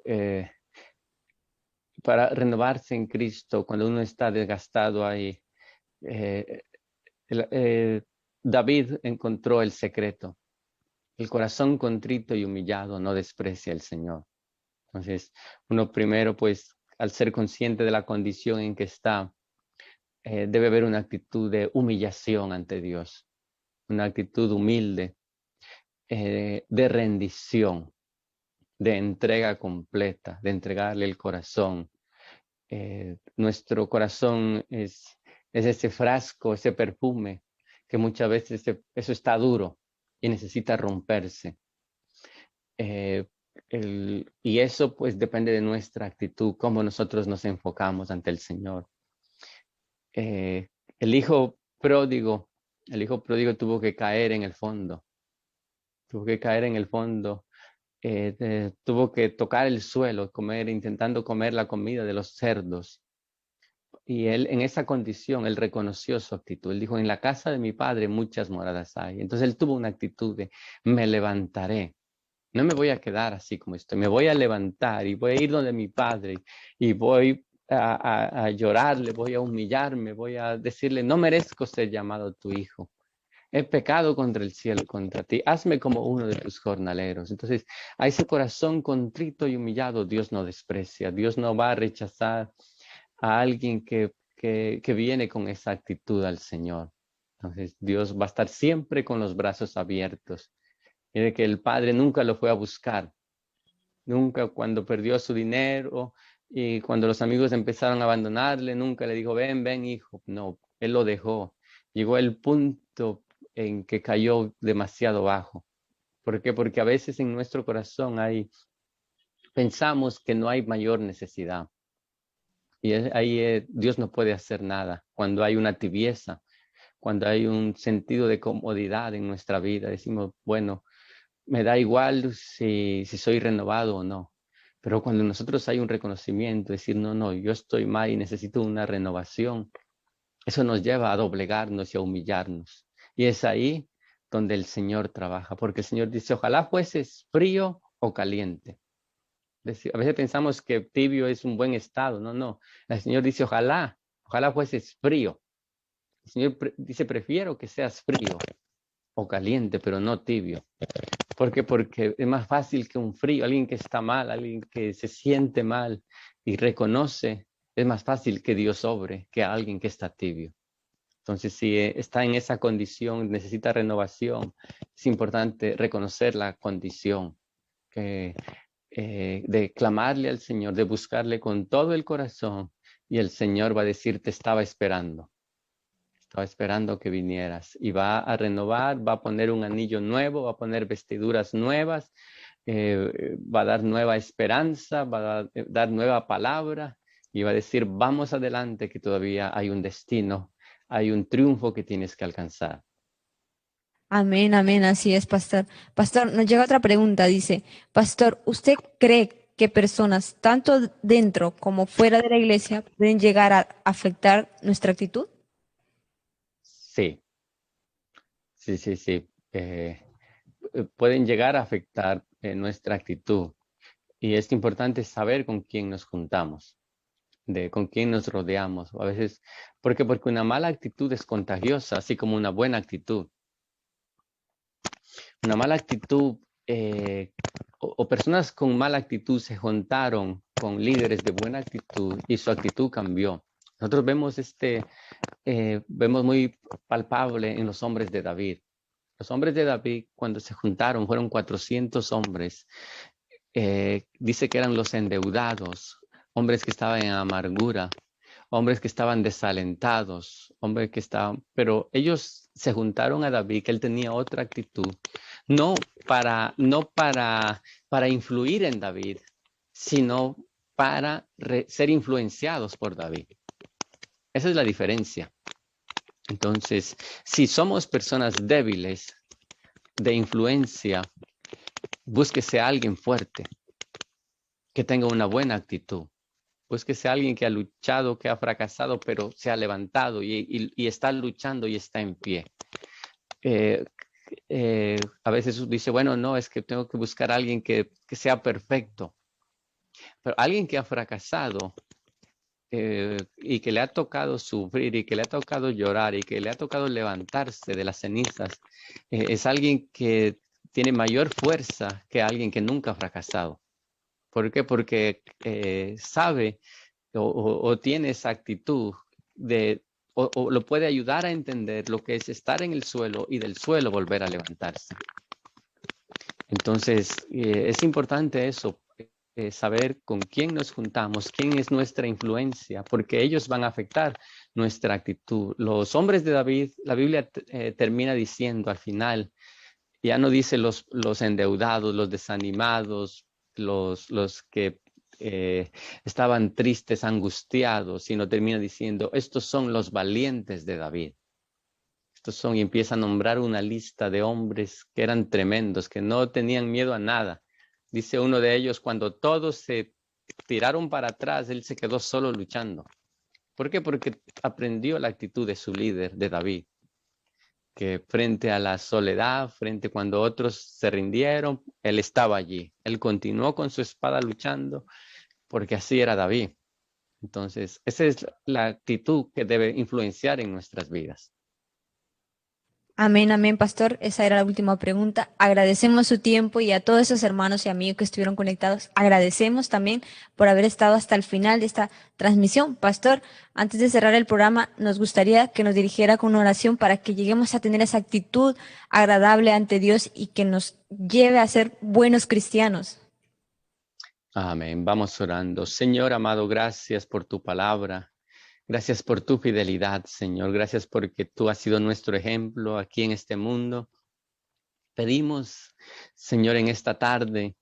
Para renovarse en Cristo, cuando uno está desgastado ahí, eh, eh, David encontró el secreto. El corazón contrito y humillado no desprecia al Señor. Entonces, uno primero, pues, al ser consciente de la condición en que está, debe haber una actitud de humillación ante Dios, una actitud humilde. de rendición, de entrega completa, de entregarle el corazón. Nuestro corazón es ese frasco, ese perfume, que muchas veces eso está duro y necesita romperse. Y eso pues depende de nuestra actitud, cómo nosotros nos enfocamos ante el Señor. El hijo pródigo tuvo que caer en el fondo. Tuvo que caer en el fondo. Tuvo que tocar el suelo, intentando comer la comida de los cerdos. Y él, en esa condición, él reconoció su actitud. Él dijo, en la casa de mi padre muchas moradas hay. Entonces él tuvo una actitud de, me levantaré. No me voy a quedar así como estoy. Me voy a levantar y voy a ir donde mi padre y voy a llorarle, voy a humillarme, voy a decirle, no merezco ser llamado tu hijo. He pecado contra el cielo, contra ti. Hazme como uno de tus jornaleros. Entonces, a ese corazón contrito y humillado, Dios no desprecia. Dios no va a rechazar a alguien que viene con esa actitud al Señor. Entonces, Dios va a estar siempre con los brazos abiertos. Mire que el padre nunca lo fue a buscar. Nunca, cuando perdió su dinero y cuando los amigos empezaron a abandonarle, nunca le dijo, ven, ven, hijo. No, él lo dejó. Llegó el punto en que cayó demasiado bajo. ¿Por qué? Porque a veces en nuestro corazón pensamos que no hay mayor necesidad. Y ahí Dios no puede hacer nada. Cuando hay una tibieza, cuando hay un sentido de comodidad en nuestra vida, decimos, bueno, me da igual si soy renovado o no. Pero cuando nosotros hay un reconocimiento, decir, no, yo estoy mal y necesito una renovación, eso nos lleva a doblegarnos y a humillarnos. Y es ahí donde el Señor trabaja, porque el Señor dice, ojalá fueses frío o caliente. A veces pensamos que tibio es un buen estado. No. El Señor dice, ojalá fueses frío. El Señor dice, prefiero que seas frío o caliente, pero no tibio. ¿Por qué? Porque es más fácil que un frío, alguien que está mal, alguien que se siente mal y reconoce, es más fácil que Dios obre que alguien que está tibio. Entonces, si está en esa condición, necesita renovación, es importante reconocer la condición, de clamarle al Señor, de buscarle con todo el corazón, y el Señor va a decir, te estaba esperando que vinieras, y va a renovar, va a poner un anillo nuevo, va a poner vestiduras nuevas, va a dar nueva esperanza, va a dar nueva palabra, y va a decir, vamos adelante, que todavía hay un destino, hay un triunfo que tienes que alcanzar. Amén, amén, así es, pastor. Pastor, nos llega otra pregunta, dice, pastor, ¿usted cree que personas, tanto dentro como fuera de la iglesia, pueden llegar a afectar nuestra actitud? Sí, sí. Pueden llegar a afectar nuestra actitud. Y es importante saber con quién nos juntamos, con quién nos rodeamos. A veces, porque una mala actitud es contagiosa, así como una buena actitud. Una mala actitud, o personas con mala actitud se juntaron con líderes de buena actitud y su actitud cambió. Nosotros vemos muy palpable en los hombres de David. Los hombres de David, cuando se juntaron, fueron 400 hombres. Dice que eran los endeudados, hombres que estaban en amargura, hombres que estaban desalentados, hombres que estaban, pero ellos se juntaron a David, que él tenía otra actitud, no para influir en David, sino para ser influenciados por David. Esa es la diferencia. Entonces, si somos personas débiles de influencia, búsquese a alguien fuerte, que tenga una buena actitud. Búsquese a alguien que ha luchado, que ha fracasado, pero se ha levantado y está luchando y está en pie. A veces dice, bueno, no, es que tengo que buscar a alguien que sea perfecto. Pero alguien que ha fracasado y que le ha tocado sufrir y que le ha tocado llorar y que le ha tocado levantarse de las cenizas, es alguien que tiene mayor fuerza que alguien que nunca ha fracasado. ¿Por qué? Porque sabe o tiene esa actitud o lo puede ayudar a entender lo que es estar en el suelo y del suelo volver a levantarse. Entonces, es importante eso, saber con quién nos juntamos, quién es nuestra influencia, porque ellos van a afectar nuestra actitud. Los hombres de David, la Biblia termina diciendo al final, ya no dice los endeudados, los desanimados, los que estaban tristes, angustiados, sino termina diciendo, estos son los valientes de David. Estos son, y empieza a nombrar una lista de hombres que eran tremendos, que no tenían miedo a nada. Dice uno de ellos, cuando todos se tiraron para atrás, él se quedó solo luchando. ¿Por qué? Porque aprendió la actitud de su líder, de David, que frente a la soledad, frente cuando otros se rindieron, él estaba allí. Él continuó con su espada luchando, porque así era David. Entonces, esa es la actitud que debe influenciar en nuestras vidas. Amén, amén, pastor. Esa era la última pregunta. Agradecemos su tiempo y a todos esos hermanos y amigos que estuvieron conectados. Agradecemos también por haber estado hasta el final de esta transmisión. Pastor, antes de cerrar el programa, nos gustaría que nos dirigiera con una oración para que lleguemos a tener esa actitud agradable ante Dios y que nos lleve a ser buenos cristianos. Amén. Vamos orando. Señor amado, gracias por tu palabra. Gracias por tu fidelidad, Señor. Gracias porque tú has sido nuestro ejemplo aquí en este mundo. Pedimos, Señor, en esta tarde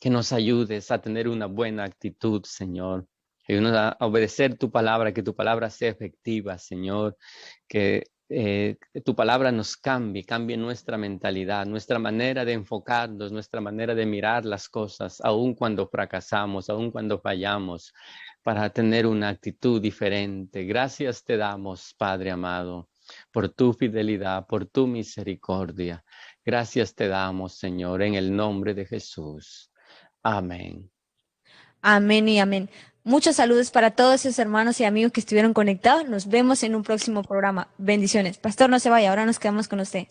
que nos ayudes a tener una buena actitud, Señor. Ayúdanos a obedecer tu palabra, que tu palabra sea efectiva, Señor. Que tu palabra nos cambie nuestra mentalidad, nuestra manera de enfocarnos, nuestra manera de mirar las cosas, aun cuando fracasamos, aun cuando fallamos, para tener una actitud diferente. Gracias te damos, Padre amado, por tu fidelidad, por tu misericordia. Gracias te damos, Señor, en el nombre de Jesús. Amén. Amén y amén. Muchos saludos para todos esos hermanos y amigos que estuvieron conectados. Nos vemos en un próximo programa. Bendiciones. Pastor, no se vaya, ahora nos quedamos con usted.